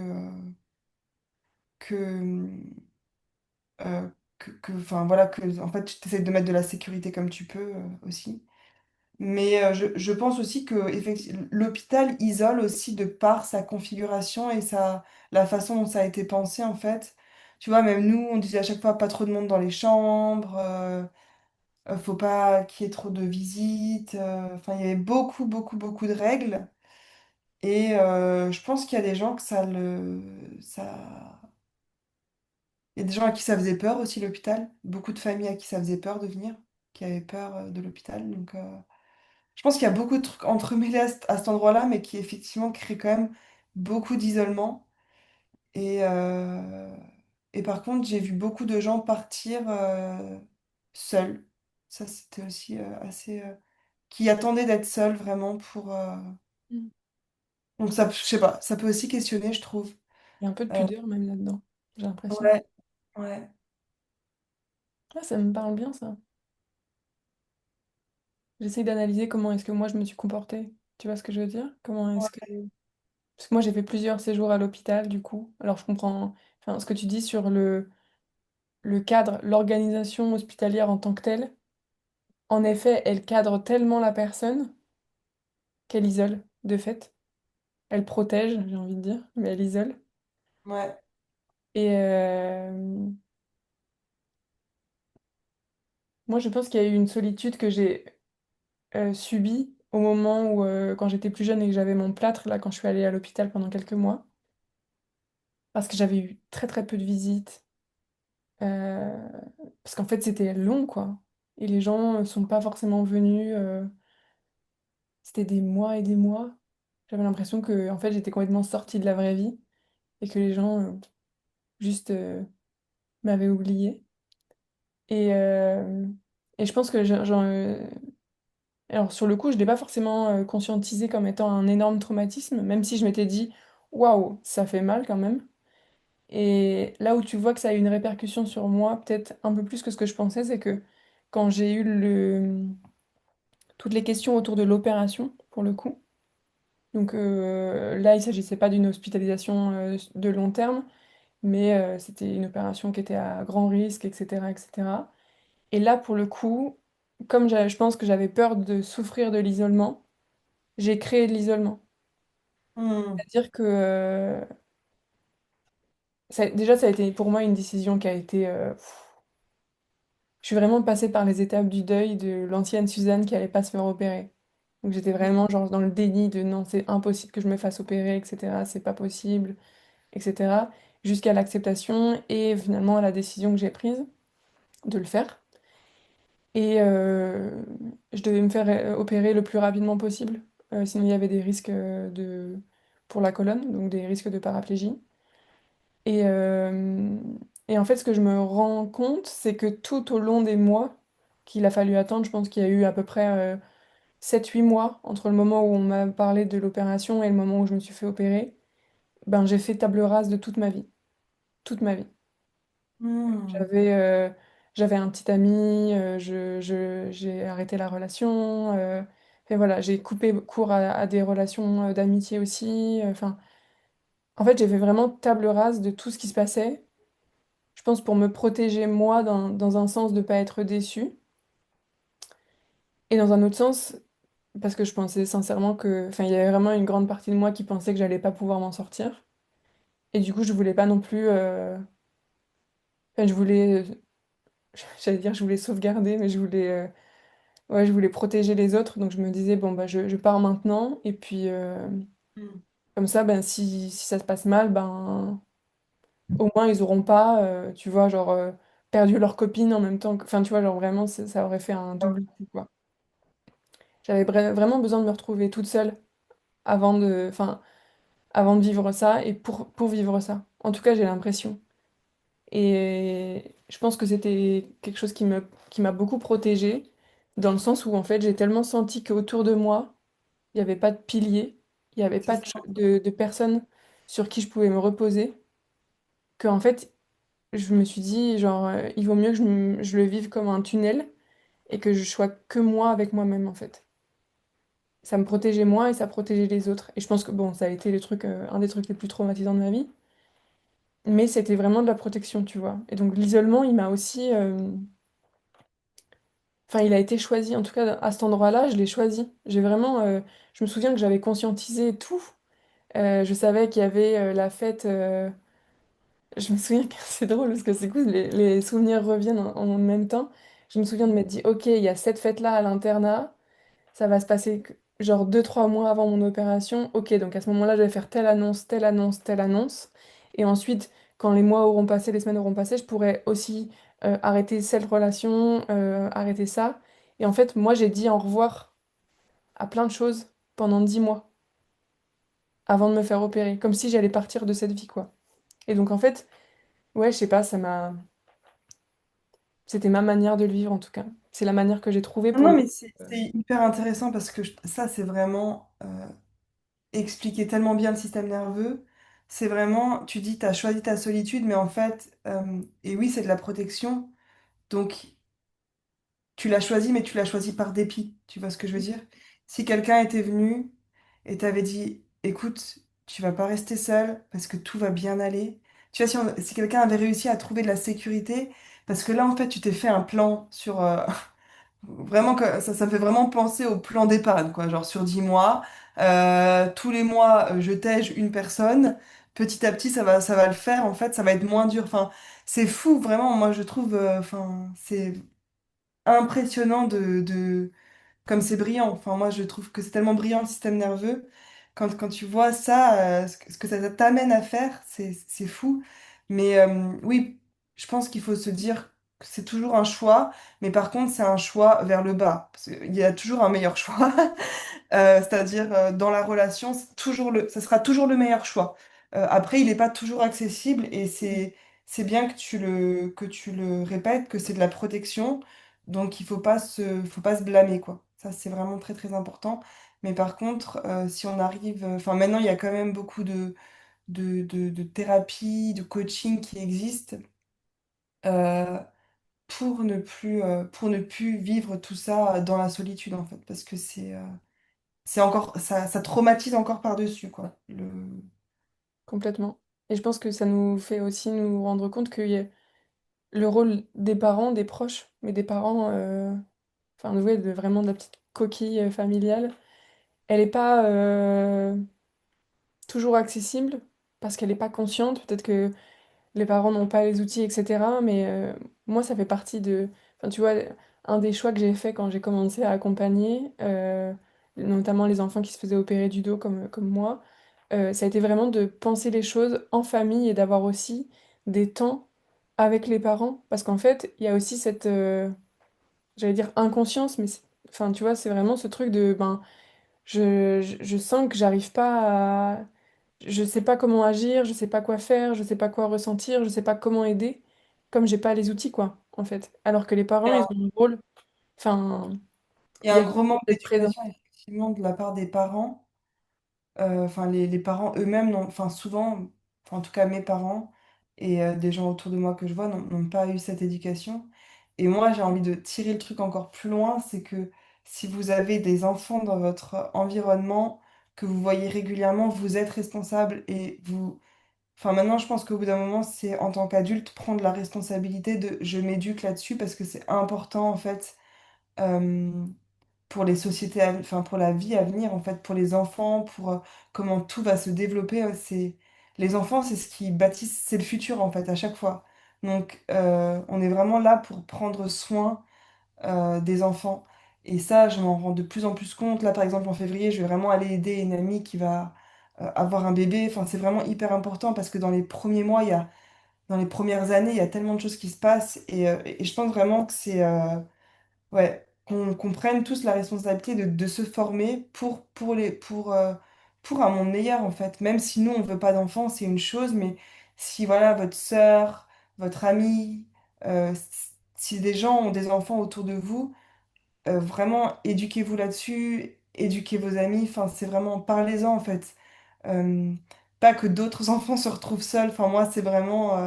enfin, voilà, en fait, tu essaies de mettre de la sécurité comme tu peux aussi. Mais je pense aussi que l'hôpital isole aussi de par sa configuration et la façon dont ça a été pensé en fait. Tu vois, même nous, on disait à chaque fois pas trop de monde dans les chambres, faut pas qu'il y ait trop de visites. Enfin, il y avait beaucoup, beaucoup, beaucoup de règles. Et je pense qu'il y a des gens que ça... Il y a des gens à qui ça faisait peur aussi l'hôpital. Beaucoup de familles à qui ça faisait peur de venir, qui avaient peur de l'hôpital. Donc, je pense qu'il y a beaucoup de trucs entremêlés à cet endroit-là, mais qui effectivement créent quand même beaucoup d'isolement. Et, euh, et par contre, j'ai vu beaucoup de gens partir seuls. Ça, c'était aussi assez... qui attendaient d'être seuls vraiment pour... Mm. Donc ça, je sais pas, ça peut aussi questionner, je trouve. Il y a un peu de Euh, pudeur même là-dedans, j'ai l'impression. ouais, ouais, Ah, ça me parle bien ça. J'essaie d'analyser comment est-ce que moi je me suis comportée. Tu vois ce que je veux dire? Comment est-ce que... ouais, Parce que moi j'ai fait plusieurs séjours à l'hôpital du coup. Alors je comprends enfin, ce que tu dis sur le cadre, l'organisation hospitalière en tant que telle. En effet, elle cadre tellement la personne qu'elle isole, de fait. Elle protège, j'ai envie de dire, mais elle isole. ouais, Et moi je pense qu'il y a eu une solitude que j'ai subie au moment où, quand j'étais plus jeune et que j'avais mon plâtre, là, quand je suis allée à l'hôpital pendant quelques mois. Parce que j'avais eu très très peu de visites. euh, Parce qu'en fait, c'était long, quoi. Et les gens sont pas forcément venus. C'était des mois et des mois. J'avais l'impression que, en fait, j'étais complètement sortie de la vraie vie et que les gens juste m'avaient oubliée. Et, euh, et je pense que alors sur le coup, je l'ai pas forcément conscientisé comme étant un énorme traumatisme, même si je m'étais dit, waouh, ça fait mal quand même. Et là où tu vois que ça a eu une répercussion sur moi, peut-être un peu plus que ce que je pensais, c'est que quand j'ai eu toutes les questions autour de l'opération, pour le coup, donc là, il ne s'agissait pas d'une hospitalisation de long terme, mais c'était une opération qui était à grand risque, etc., etc. Et là, pour le coup, comme je pense que j'avais peur de souffrir de l'isolement, j'ai créé de l'isolement. Hmm. C'est-à-dire que déjà, ça a été pour moi une décision qui a été... je suis vraiment passée par les étapes du deuil de l'ancienne Suzanne qui allait pas se faire opérer. Donc j'étais vraiment genre dans le déni de non, c'est impossible que je me fasse opérer, etc. C'est pas possible, etc. Jusqu'à l'acceptation et finalement à la décision que j'ai prise de le faire. Et je devais me faire opérer le plus rapidement possible. Sinon, il y avait des risques pour la colonne, donc des risques de paraplégie. Et, euh, et en fait, ce que je me rends compte, c'est que tout au long des mois qu'il a fallu attendre, je pense qu'il y a eu à peu près 7-8 mois entre le moment où on m'a parlé de l'opération et le moment où je me suis fait opérer, ben, j'ai fait table rase de toute ma vie. Toute ma vie. Hmm. J'avais j'avais un petit ami, j'ai arrêté la relation, et voilà, j'ai coupé court à des relations d'amitié aussi. Enfin, en fait, j'ai fait vraiment table rase de tout ce qui se passait. Je pense pour me protéger moi dans un sens de pas être déçue, et dans un autre sens, parce que je pensais sincèrement que, enfin, il y avait vraiment une grande partie de moi qui pensait que j'allais pas pouvoir m'en sortir. Et du coup, je voulais pas non plus, enfin, je voulais, j'allais dire, je voulais sauvegarder, mais je voulais ouais, je voulais protéger les autres, donc je me disais, bon, bah, je pars maintenant, et puis Hmm. comme ça, ben, si ça se passe mal, ben, au moins ils auront pas, tu vois, genre, perdu leur copine en même temps que... Enfin, tu vois, genre, vraiment, ça aurait fait un double coup, quoi. J'avais vraiment besoin de me retrouver toute seule enfin, avant de vivre ça, et pour vivre ça. En tout cas, j'ai l'impression. Et je pense que c'était quelque chose qui m'a beaucoup protégée, dans le sens où, en fait, j'ai tellement senti qu'autour de moi, il n'y avait pas de pilier, il n'y avait C'est pas ça. de personne sur qui je pouvais me reposer, que en fait, je me suis dit, genre, il vaut mieux que je le vive comme un tunnel et que je sois que moi avec moi-même, en fait. Ça me protégeait moi et ça protégeait les autres. Et je pense que, bon, ça a été un des trucs les plus traumatisants de ma vie, mais c'était vraiment de la protection, tu vois. Et donc, l'isolement, il m'a aussi... Enfin, il a été choisi, en tout cas, à cet endroit-là, je l'ai choisi. J'ai vraiment... je me souviens que j'avais conscientisé tout. Je savais qu'il y avait la fête. Je me souviens que c'est drôle parce que c'est cool, les souvenirs reviennent en même temps. Je me souviens de m'être dit, ok, il y a cette fête-là à l'internat, ça va se passer genre 2-3 mois avant mon opération. Ok, donc à ce moment-là, je vais faire telle annonce, telle annonce, telle annonce. Et ensuite, quand les mois auront passé, les semaines auront passé, je pourrai aussi arrêter cette relation, arrêter ça. Et en fait, moi, j'ai dit au revoir à plein de choses pendant 10 mois avant de me faire opérer, comme si j'allais partir de cette vie, quoi. Et donc, en fait, ouais, je sais pas, c'était ma manière de le vivre en tout cas. C'est la manière que j'ai trouvée Non, pour non, le... mais c'est hyper intéressant parce que ça, c'est vraiment expliquer tellement bien le système nerveux. C'est vraiment, tu dis, tu as choisi ta solitude, mais en fait, et oui, c'est de la protection. Donc, tu l'as choisi, mais tu l'as choisi par dépit. Tu vois ce que je veux dire? Si quelqu'un était venu et t'avait dit, écoute, tu vas pas rester seul parce que tout va bien aller. Tu vois, si quelqu'un avait réussi à trouver de la sécurité, parce que là, en fait, tu t'es fait un plan sur, vraiment, ça me fait vraiment penser au plan d'épargne, quoi. Genre sur 10 mois, tous les mois, je tège une personne. Petit à petit, ça va le faire. En fait, ça va être moins dur. Enfin, c'est fou, vraiment. Moi, je trouve, enfin, c'est impressionnant comme c'est brillant. Enfin, moi, je trouve que c'est tellement brillant le système nerveux. Quand tu vois ça, ce que ça t'amène à faire, c'est fou. Mais oui, je pense qu'il faut se dire que c'est toujours un choix, mais par contre, c'est un choix vers le bas. Parce qu'il y a toujours un meilleur choix. C'est-à-dire, dans la relation, ça sera toujours le meilleur choix. Après, il n'est pas toujours accessible et c'est bien que tu le répètes, que c'est de la protection. Donc, faut pas se blâmer, quoi. Ça, c'est vraiment très, très important. Mais par contre, si on arrive... Enfin, maintenant, il y a quand même beaucoup de thérapies, de coaching qui existent euh, pour ne plus vivre tout ça dans la solitude, en fait. Parce que c'est encore, ça traumatise encore par-dessus, quoi. Complètement. Et je pense que ça nous fait aussi nous rendre compte que le rôle des parents, des proches, mais des parents, enfin, ouais, vraiment de la petite coquille familiale, elle n'est pas toujours accessible parce qu'elle n'est pas consciente. Peut-être que les parents n'ont pas les outils, etc. Mais moi, ça fait partie de... Enfin, tu vois, un des choix que j'ai fait quand j'ai commencé à accompagner, notamment les enfants qui se faisaient opérer du dos comme moi, ça a été vraiment de penser les choses en famille et d'avoir aussi des temps avec les parents. Parce qu'en fait, il y a aussi cette, j'allais dire inconscience, mais enfin, tu vois, c'est vraiment ce truc de, ben, je sens que j'arrive pas à... Je sais pas comment agir, je sais pas quoi faire, je sais pas quoi ressentir, je sais pas comment aider, comme j'ai pas les outils, quoi, en fait. Alors que les parents, ils ont un rôle, enfin, Il y a il y a un gros manque d'être présent. d'éducation, effectivement, de la part des parents. Enfin, les parents eux-mêmes, enfin, souvent, enfin, en tout cas mes parents et des gens autour de moi que je vois n'ont pas eu cette éducation. Et moi, j'ai envie de tirer le truc encore plus loin, c'est que si vous avez des enfants dans votre environnement, que vous voyez régulièrement, vous êtes responsable et vous... Enfin, maintenant, je pense qu'au bout d'un moment, c'est en tant qu'adulte prendre la responsabilité de je m'éduque là-dessus parce que c'est important, en fait. euh, pour les sociétés, enfin pour la vie à venir, en fait, pour les enfants, pour comment tout va se développer. Les enfants, c'est ce qui bâtissent, c'est le futur, en fait, à chaque fois. Donc, on est vraiment là pour prendre soin des enfants. Et ça, je m'en rends de plus en plus compte. Là, par exemple, en février, je vais vraiment aller aider une amie qui va avoir un bébé. Enfin, c'est vraiment hyper important parce que dans les premiers mois, dans les premières années, il y a tellement de choses qui se passent. Et je pense vraiment que c'est... ouais, qu'on prenne tous la responsabilité de se former pour un monde meilleur, en fait. Même si nous, on veut pas d'enfants, c'est une chose, mais si, voilà, votre sœur, votre ami, si des gens ont des enfants autour de vous, vraiment, éduquez-vous là-dessus, éduquez vos amis, enfin, c'est vraiment, parlez-en, en fait. Euh, Pas que d'autres enfants se retrouvent seuls, enfin, moi, c'est vraiment,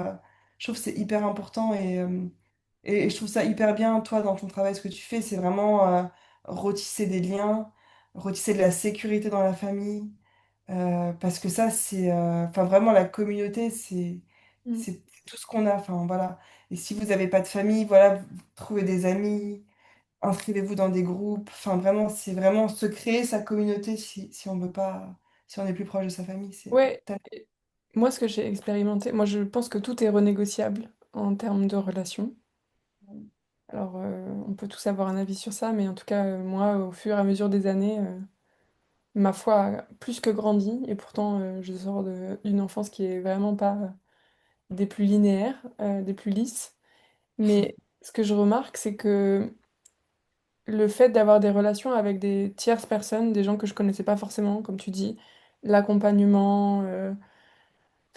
je trouve que c'est hyper important et je trouve ça hyper bien, toi, dans ton travail, ce que tu fais, c'est vraiment retisser des liens, retisser de la sécurité dans la famille. Parce que ça, c'est. Enfin, vraiment, la communauté, Mm. c'est tout ce qu'on a. Enfin, voilà. Et si vous n'avez pas de famille, voilà, vous trouvez des amis, inscrivez-vous dans des groupes. Enfin, vraiment, c'est vraiment se créer sa communauté si on veut pas. Si on est plus proche de sa famille, c'est Ouais, tellement. et moi, ce que j'ai expérimenté, moi, je pense que tout est renégociable en termes de relations. Alors, on peut tous avoir un avis sur ça, mais en tout cas, moi, au fur et à mesure des années, ma foi a plus que grandi, et pourtant, je sors d'une enfance qui est vraiment pas des plus linéaires, des plus lisses. Mais ce que je remarque, c'est que le fait d'avoir des relations avec des tierces personnes, des gens que je connaissais pas forcément, comme tu dis, l'accompagnement,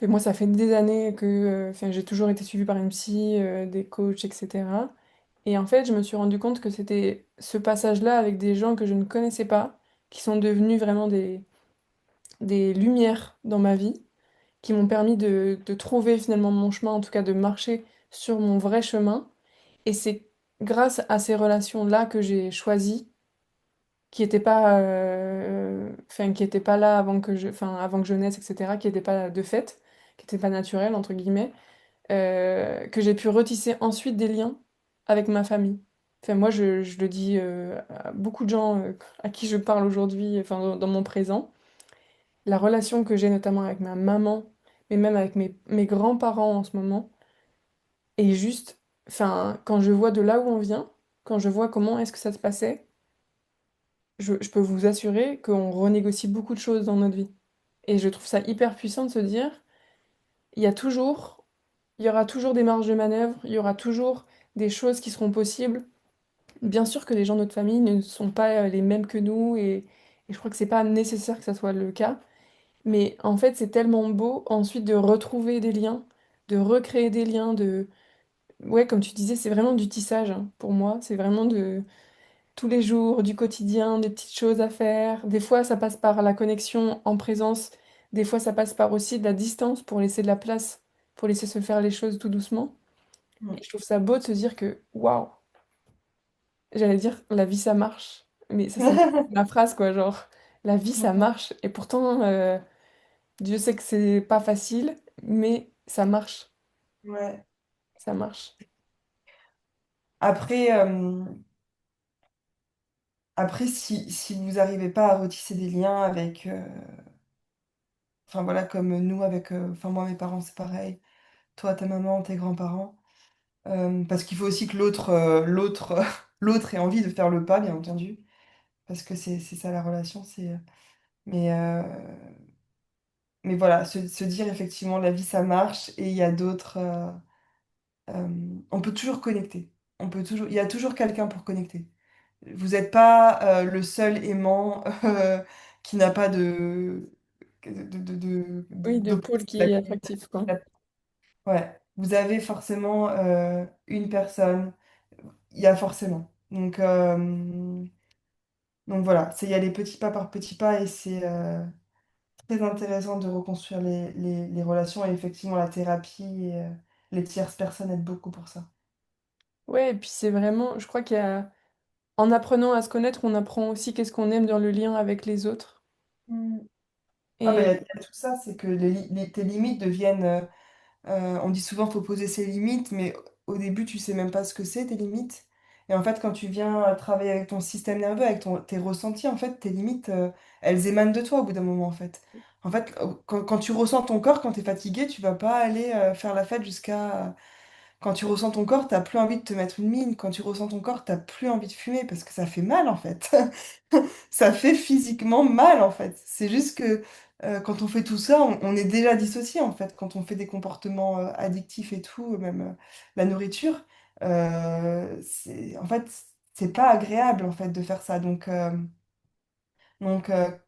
moi ça fait des années que enfin, j'ai toujours été suivie par une psy, des coachs, etc. Et en fait, je me suis rendu compte que c'était ce passage-là avec des gens que je ne connaissais pas, qui sont devenus vraiment des lumières dans ma vie, qui m'ont permis de trouver finalement mon chemin, en tout cas de marcher sur mon vrai chemin. Et c'est grâce à ces relations-là que j'ai choisi, qui étaient pas là avant que je naisse, etc., qui n'étaient pas de fait, qui n'étaient pas naturelles, entre guillemets, que j'ai pu retisser ensuite des liens avec ma famille. Enfin, moi, je le dis à beaucoup de gens à qui je parle aujourd'hui, enfin, dans mon présent, la relation que j'ai notamment avec ma maman, mais même avec mes grands-parents en ce moment, est juste, enfin, quand je vois de là où on vient, quand je vois comment est-ce que ça se passait, je peux vous assurer qu'on renégocie beaucoup de choses dans notre vie. Et je trouve ça hyper puissant de se dire, il y a toujours, il y aura toujours des marges de manœuvre, il y aura toujours des choses qui seront possibles. Bien sûr que les gens de notre famille ne sont pas les mêmes que nous et je crois que c'est pas nécessaire que ça soit le cas. Mais en fait, c'est tellement beau ensuite de retrouver des liens, de recréer des liens, Ouais, comme tu disais, c'est vraiment du tissage hein, pour moi. C'est vraiment de tous les jours, du quotidien, des petites choses à faire. Des fois, ça passe par la connexion en présence. Des fois, ça passe par aussi de la distance pour laisser de la place, pour laisser se faire les choses tout doucement. Et je trouve ça beau de se dire que, waouh, j'allais dire, la vie, ça marche. Mais ça, c'est ma phrase, quoi, genre, la vie, ça marche. Et pourtant, Dieu sait que c'est pas facile, mais ça marche. Ouais. Ça marche. Après, après si vous n'arrivez pas à retisser des liens avec, enfin voilà, comme nous avec, enfin moi mes parents c'est pareil, toi ta maman, tes grands-parents, parce qu'il faut aussi que l'autre ait envie de faire le pas, bien entendu, parce que c'est ça la relation, mais euh, mais voilà, se dire effectivement la vie ça marche et il y a d'autres, on peut toujours connecter, il y a toujours quelqu'un pour connecter. Vous n'êtes pas le seul aimant qui n'a pas Oui, de pôle qui est d'opposabilité. attractif, quoi. Ouais, vous avez forcément une personne, il y a forcément. Donc voilà, c'est y aller petit pas par petit pas et c'est très intéressant de reconstruire les relations et effectivement la thérapie et les tierces personnes aident beaucoup pour ça. Ouais, et puis c'est vraiment, je crois qu'il y a, en apprenant à se connaître, on apprend aussi qu'est-ce qu'on aime dans le lien avec les autres. Mm. Ah bah Et il y a tout ça, c'est que tes limites deviennent on dit souvent faut poser ses limites, mais au début, tu sais même pas ce que c'est tes limites. Et en fait, quand tu viens travailler avec ton système nerveux, avec tes ressentis, en fait, tes limites, elles émanent de toi au bout d'un moment, en fait. En fait, quand tu ressens ton corps, quand tu es fatigué, tu vas pas aller faire la fête jusqu'à quand tu ressens ton corps, t'as plus envie de te mettre une mine. Quand tu ressens ton corps, t'as plus envie de fumer parce que ça fait mal en fait. Ça fait physiquement mal en fait. C'est juste que quand on fait tout ça, on est déjà dissocié en fait. Quand on fait des comportements addictifs et tout, même la nourriture, en fait, c'est pas agréable en fait de faire ça. Donc,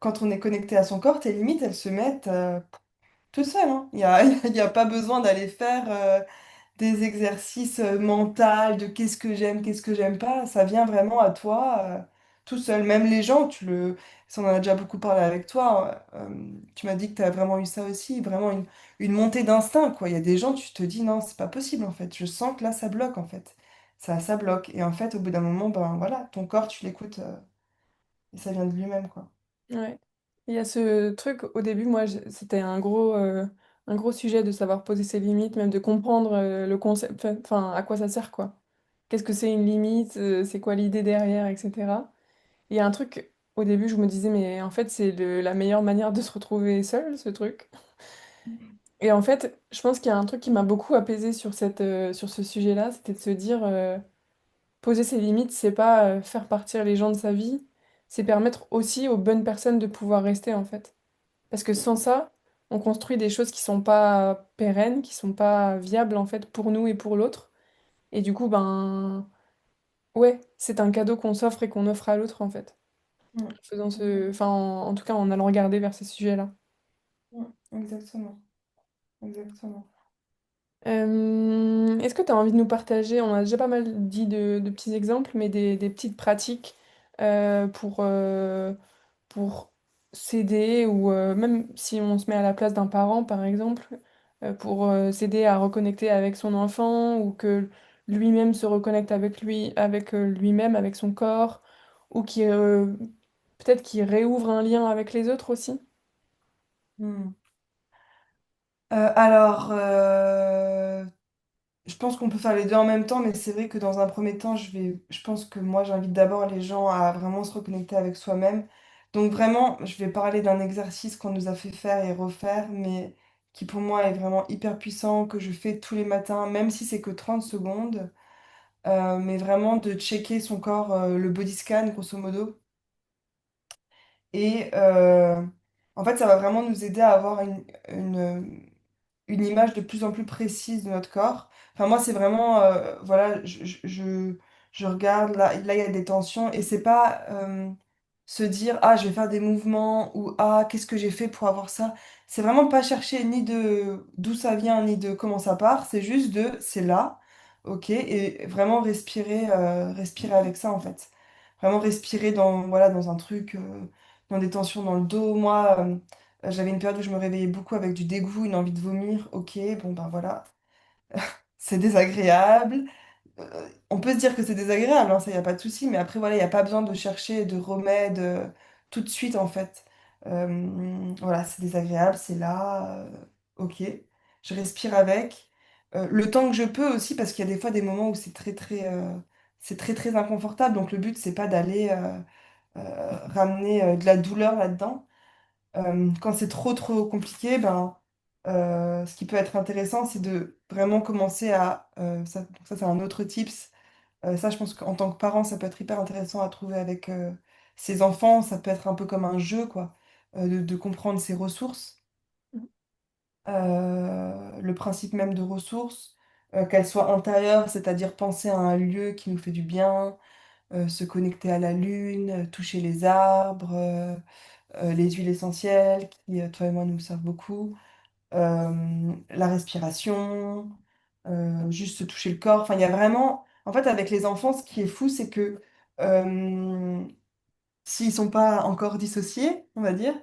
quand on est connecté à son corps, tes limites, elles se mettent tout seul. Hein. Il y a pas besoin d'aller faire des exercices mentaux de qu'est-ce que j'aime, qu'est-ce que j'aime pas, ça vient vraiment à toi tout seul. Même les gens, ça on en a déjà beaucoup parlé avec toi, tu m'as dit que tu as vraiment eu ça aussi, vraiment une montée d'instinct, quoi. Il y a des gens, tu te dis non, c'est pas possible en fait, je sens que là ça bloque en fait. Ça bloque. Et en fait, au bout d'un moment, ben voilà, ton corps, tu l'écoutes et ça vient de lui-même, quoi. ouais. Il y a ce truc, au début, moi, c'était un gros sujet de savoir poser ses limites, même de comprendre le concept, enfin, à quoi ça sert, quoi. Qu'est-ce que c'est une limite, c'est quoi l'idée derrière, etc. Il y a un truc, au début, je me disais, mais en fait, c'est la meilleure manière de se retrouver seul, ce truc. Et en fait, je pense qu'il y a un truc qui m'a beaucoup apaisée sur sur ce sujet-là, c'était de se dire, poser ses limites, c'est pas faire partir les gens de sa vie, c'est permettre aussi aux bonnes personnes de pouvoir rester, en fait. Parce que sans ça, on construit des choses qui sont pas pérennes, qui sont pas viables, en fait, pour nous et pour l'autre. Et du coup, ben, ouais, c'est un cadeau qu'on s'offre et qu'on offre à l'autre, en fait. Mm. Faisant enfin, en tout cas, en allant regarder vers ces sujets-là. Mm. Exactement, exactement. Est-ce que tu as envie de nous partager, on a déjà pas mal dit de petits exemples, mais des petites pratiques pour s'aider ou même si on se met à la place d'un parent, par exemple, pour s'aider à reconnecter avec son enfant ou que lui-même se reconnecte avec lui, avec lui-même, avec son corps, ou qui peut-être qu'il réouvre un lien avec les autres aussi? Mm. Alors, je pense qu'on peut faire les deux en même temps, mais c'est vrai que dans un premier temps, je pense que moi, j'invite d'abord les gens à vraiment se reconnecter avec soi-même. Donc vraiment, je vais parler d'un exercice qu'on nous a fait faire et refaire, mais qui pour moi est vraiment hyper puissant, que je fais tous les matins, même si c'est que 30 secondes, mais vraiment de checker son corps, le body scan, grosso modo. Et en fait, ça va vraiment nous aider à avoir une image de plus en plus précise de notre corps. Enfin, moi, c'est vraiment, voilà, je regarde, là, il y a des tensions, et c'est pas se dire, ah, je vais faire des mouvements, ou ah, qu'est-ce que j'ai fait pour avoir ça. C'est vraiment pas chercher ni de d'où ça vient, ni de comment ça part, c'est juste c'est là, ok, et vraiment respirer avec ça, en fait. Vraiment respirer dans un truc, dans des tensions dans le dos. Moi, j'avais une période où je me réveillais beaucoup avec du dégoût, une envie de vomir. Ok, bon ben voilà, c'est désagréable. On peut se dire que c'est désagréable, hein, ça, il n'y a pas de souci, mais après, voilà, il n'y a pas besoin de chercher de remèdes tout de suite, en fait. Voilà, c'est désagréable, c'est là, ok, je respire avec. Le temps que je peux aussi, parce qu'il y a des fois des moments où c'est très très inconfortable, donc le but c'est pas d'aller ramener de la douleur là-dedans. Quand c'est trop trop compliqué, ben, ce qui peut être intéressant, c'est de vraiment commencer ça, donc ça c'est un autre tips. Ça, je pense qu'en tant que parent, ça peut être hyper intéressant à trouver avec ses enfants. Ça peut être un peu comme un jeu, quoi, de comprendre ses ressources, le principe même de ressources, qu'elles soient intérieures, c'est-à-dire penser à un lieu qui nous fait du bien, se connecter à la lune, toucher les arbres, les huiles essentielles qui, toi et moi, nous servent beaucoup, la respiration, juste se toucher le corps. Enfin, il y a vraiment... En fait, avec les enfants, ce qui est fou, c'est que euh, s'ils sont pas encore dissociés, on va dire,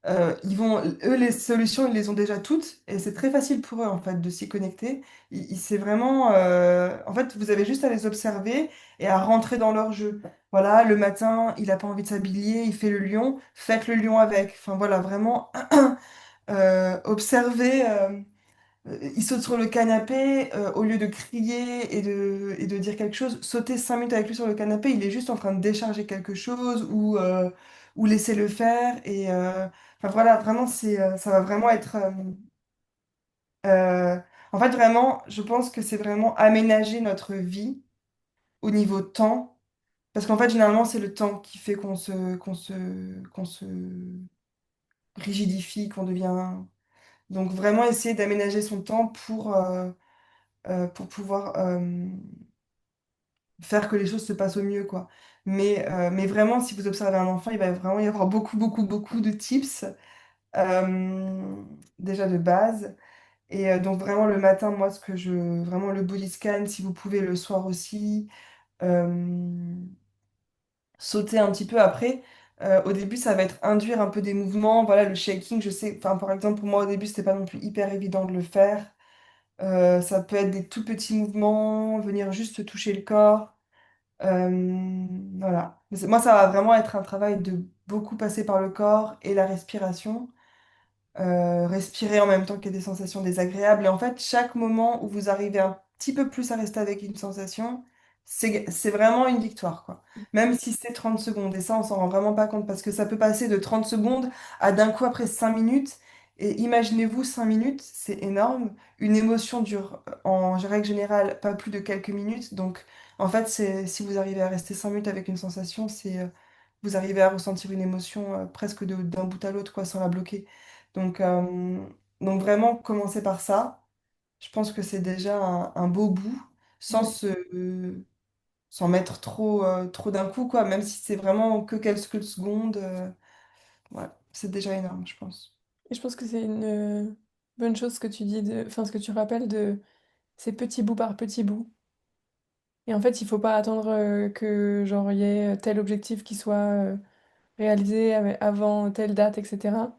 eux, les solutions, ils les ont déjà toutes, et c'est très facile pour eux, en fait, de s'y connecter. C'est vraiment... En fait, vous avez juste à les observer et à rentrer dans leur jeu. Voilà, le matin, il a pas envie de s'habiller, il fait le lion, faites le lion avec. Enfin, voilà, vraiment observer. Il saute sur le canapé, au lieu de crier et de dire quelque chose, sauter 5 minutes avec lui sur le canapé, il est juste en train de décharger quelque chose ou laisser le faire. Enfin voilà, vraiment, ça va vraiment être... euh, en fait, vraiment, je pense que c'est vraiment aménager notre vie au niveau temps. Parce qu'en fait, généralement, c'est le temps qui fait qu'on se rigidifie, qu'on devient... Donc vraiment essayer d'aménager son temps pour pouvoir faire que les choses se passent au mieux, quoi. Mais vraiment, si vous observez un enfant, il va vraiment y avoir beaucoup, beaucoup, beaucoup de tips, déjà de base. Donc vraiment le matin, moi, vraiment le body scan, si vous pouvez le soir aussi, euh, sauter un petit peu après. Au début, ça va être induire un peu des mouvements. Voilà, le shaking, je sais, enfin, par exemple, pour moi, au début, c'était pas non plus hyper évident de le faire. Ça peut être des tout petits mouvements, venir juste toucher le corps. Voilà. Moi, ça va vraiment être un travail de beaucoup passer par le corps et la respiration. Respirer en même temps qu'il y a des sensations désagréables. Et en fait, chaque moment où vous arrivez un petit peu plus à rester avec une sensation, c'est vraiment une victoire, quoi. Même si c'est 30 secondes. Et ça, on s'en rend vraiment pas compte parce que ça peut passer de 30 secondes à d'un coup après 5 minutes. Et imaginez-vous, 5 minutes, c'est énorme. Une émotion dure en règle générale pas plus de quelques minutes. Donc, en fait, si vous arrivez à rester 5 minutes avec une sensation, vous arrivez à ressentir une émotion presque d'un bout à l'autre, quoi, sans la bloquer. Donc, euh, donc vraiment, commencer par ça, je pense que c'est déjà un beau bout, sans Ouais. se, sans mettre trop d'un coup, quoi. Même si c'est vraiment que quelques secondes, ouais, c'est déjà énorme, je pense. Et je pense que c'est une bonne chose ce que tu dis, enfin ce que tu rappelles de ces petits bouts par petits bouts. Et en fait, il faut pas attendre que genre il y ait tel objectif qui soit réalisé avant telle date, etc.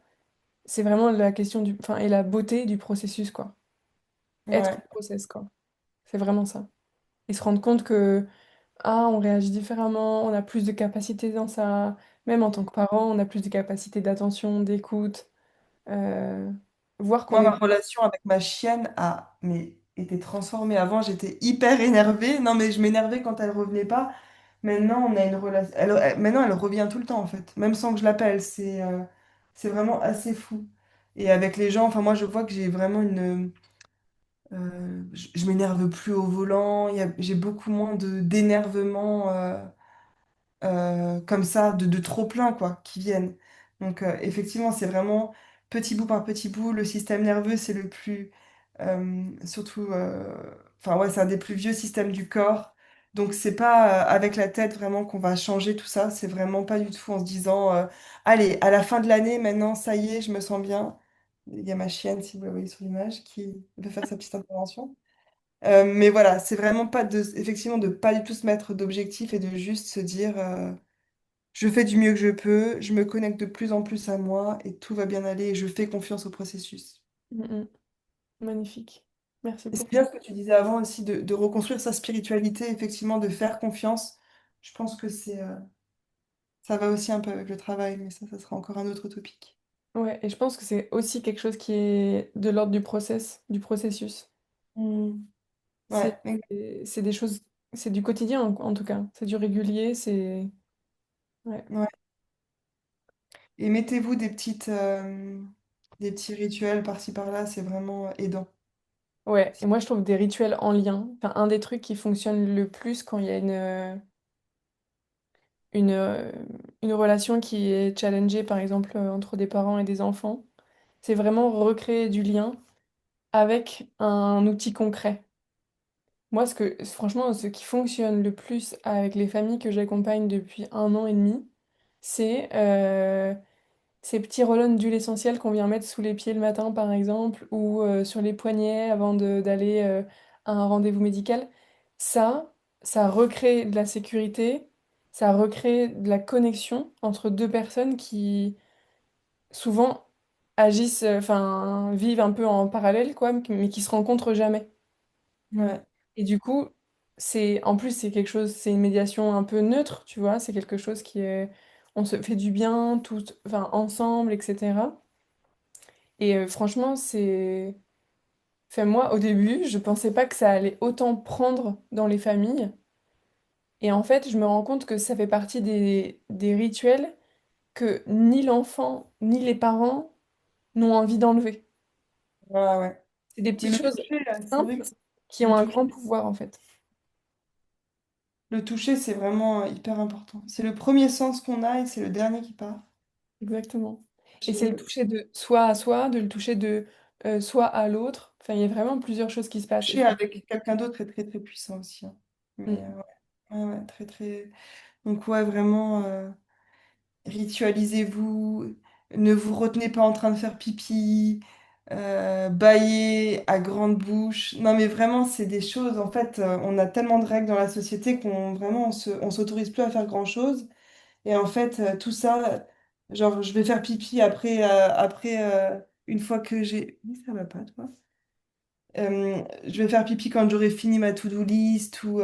C'est vraiment la question enfin, et la beauté du processus, quoi. Être Ouais. au process, quoi. C'est vraiment ça. Et se rendre compte que, ah, on réagit différemment, on a plus de capacité dans ça. Même en tant que parent, on a plus de capacité d'attention, d'écoute. euh, Voir qu'on Moi, est... ma relation avec ma chienne été transformée. Avant, j'étais hyper énervée. Non, mais je m'énervais quand elle revenait pas. Maintenant, on a une relation. Maintenant, elle revient tout le temps, en fait. Même sans que je l'appelle. C'est vraiment assez fou. Et avec les gens, enfin, moi, je vois que j'ai vraiment je m'énerve plus au volant. J'ai beaucoup moins d'énervement. Comme ça, de trop plein, quoi, qui viennent. Donc, effectivement, c'est vraiment petit bout par petit bout. Le système nerveux, c'est le plus, surtout, enfin, ouais, c'est un des plus vieux systèmes du corps. Donc, c'est pas avec la tête vraiment qu'on va changer tout ça. C'est vraiment pas du tout en se disant, allez, à la fin de l'année, maintenant, ça y est, je me sens bien. Il y a ma chienne, si vous la voyez sur l'image, qui veut faire sa petite intervention. Mais voilà, c'est vraiment pas effectivement, de pas du tout se mettre d'objectifs et de juste se dire, je fais du mieux que je peux, je me connecte de plus en plus à moi et tout va bien aller et je fais confiance au processus. Mm, mm. Magnifique. Merci Et c'est pour ça. bien ce que tu disais avant aussi de reconstruire sa spiritualité, effectivement, de faire confiance. Je pense que Ça va aussi un peu avec le travail, mais ça sera encore un autre topic. Ouais, et je pense que c'est aussi quelque chose qui est de l'ordre du processus. Mm. C'est Ouais, c'est des choses, c'est du quotidien en tout cas. C'est du régulier, c'est... Ouais. ouais. Et mettez-vous des petits rituels par-ci par-là, c'est vraiment aidant. Ouais, et moi je trouve des rituels en lien. Enfin, un des trucs qui fonctionne le plus quand il y a une, euh, une relation qui est challengée, par exemple, entre des parents et des enfants, c'est vraiment recréer du lien avec un outil concret. Moi, franchement, ce qui fonctionne le plus avec les familles que j'accompagne depuis 1 an et demi, c'est ces petits roll d'huile essentielle qu'on vient mettre sous les pieds le matin, par exemple, ou sur les poignets avant d'aller à un rendez-vous médical. Ça, ça recrée de la sécurité, ça recrée de la connexion entre deux personnes qui souvent agissent, enfin, vivent un peu en parallèle, quoi, mais qui se rencontrent jamais. Ouais, Et du coup, en plus, c'est une médiation un peu neutre, tu vois, c'est quelque chose qui est, on se fait du bien, tout, enfin, ensemble, etc. Et franchement, enfin, moi, au début, je pensais pas que ça allait autant prendre dans les familles. Et en fait, je me rends compte que ça fait partie des rituels que ni l'enfant, ni les parents n'ont envie d'enlever. ouais, ouais. C'est des Mais petites choses c'est vrai simples que qui ont le un toucher, grand pouvoir, en fait. le toucher, c'est vraiment hyper important. C'est le premier sens qu'on a et c'est le dernier qui part. Exactement. Et c'est le J'ai toucher de soi à soi, de le toucher de soi à l'autre. Enfin, il y a vraiment plusieurs choses qui se passent. touché avec quelqu'un d'autre est très très puissant aussi, hein. Mais Mm. ouais, ouais, très très. Donc ouais, vraiment, ritualisez-vous, ne vous retenez pas en train de faire pipi, bâillez à grande bouche. Non mais vraiment, c'est des choses, en fait, on a tellement de règles dans la société qu'on vraiment on s'autorise plus à faire grand-chose. Et en fait, tout ça, genre je vais faire pipi une fois que j'ai... Oui, ça va pas, toi? Je vais faire pipi quand j'aurai fini ma to-do list ou...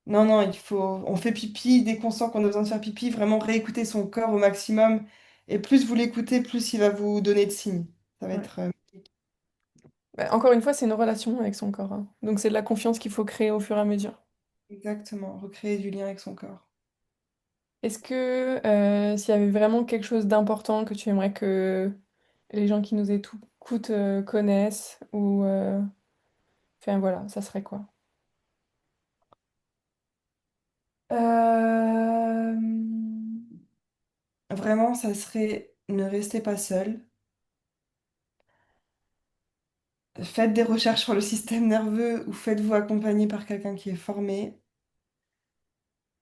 Non, non, on fait pipi dès qu'on sent qu'on a besoin de faire pipi, vraiment réécouter son corps au maximum. Et plus vous l'écoutez, plus il va vous donner de signes. Ça va Ouais. être Bah, encore une fois, c'est une relation avec son corps, hein. Donc c'est de la confiance qu'il faut créer au fur et à mesure. exactement recréer du lien avec son corps. Est-ce que s'il y avait vraiment quelque chose d'important que tu aimerais que les gens qui nous écoutent connaissent ou enfin voilà, ça serait quoi? Euh, Vraiment, ça serait ne restez pas seul. Faites des recherches sur le système nerveux ou faites-vous accompagner par quelqu'un qui est formé.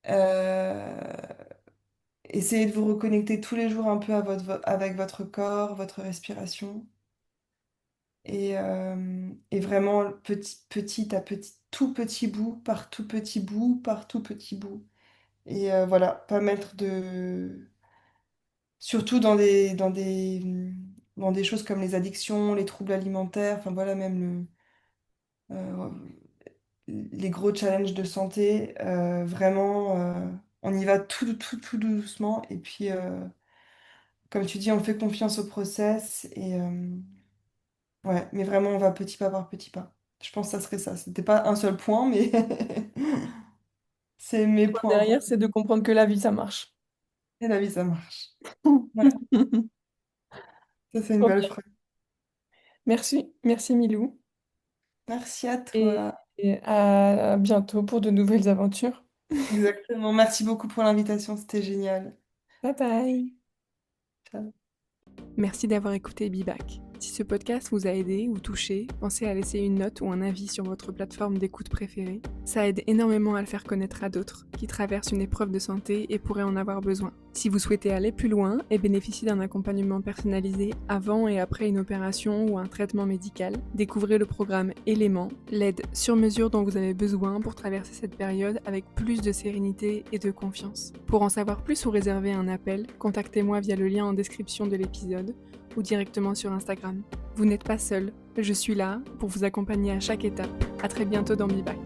Euh, Essayez de vous reconnecter tous les jours un peu avec votre corps, votre respiration. Et vraiment, petit à petit, tout petit bout, par tout petit bout, par tout petit bout. Et voilà, pas mettre de... Surtout dans des choses comme les addictions, les troubles alimentaires, enfin voilà, même euh, les gros challenges de santé. Vraiment, on y va tout doucement. Et puis, comme tu dis, on fait confiance au process. Et ouais, mais vraiment, on va petit pas par petit pas. Je pense que ça serait ça. C'était pas un seul point, mais c'est mes points Derrière, importants. c'est de comprendre que la vie, ça marche. Et la vie, ça marche. Ouais, ça, c'est une Trop belle bien. phrase. Merci, merci Milou. Merci à Et, toi. et à bientôt pour de nouvelles aventures. Exactement. Merci beaucoup pour l'invitation. C'était génial. Bye bye. Ciao. Merci d'avoir écouté Bibac. Si ce podcast vous a aidé ou touché, pensez à laisser une note ou un avis sur votre plateforme d'écoute préférée. Ça aide énormément à le faire connaître à d'autres qui traversent une épreuve de santé et pourraient en avoir besoin. Si vous souhaitez aller plus loin et bénéficier d'un accompagnement personnalisé avant et après une opération ou un traitement médical, découvrez le programme Éléments, l'aide sur mesure dont vous avez besoin pour traverser cette période avec plus de sérénité et de confiance. Pour en savoir plus ou réserver un appel, contactez-moi via le lien en description de l'épisode ou directement sur Instagram. Vous n'êtes pas seul, je suis là pour vous accompagner à chaque étape. À très bientôt dans Bibac.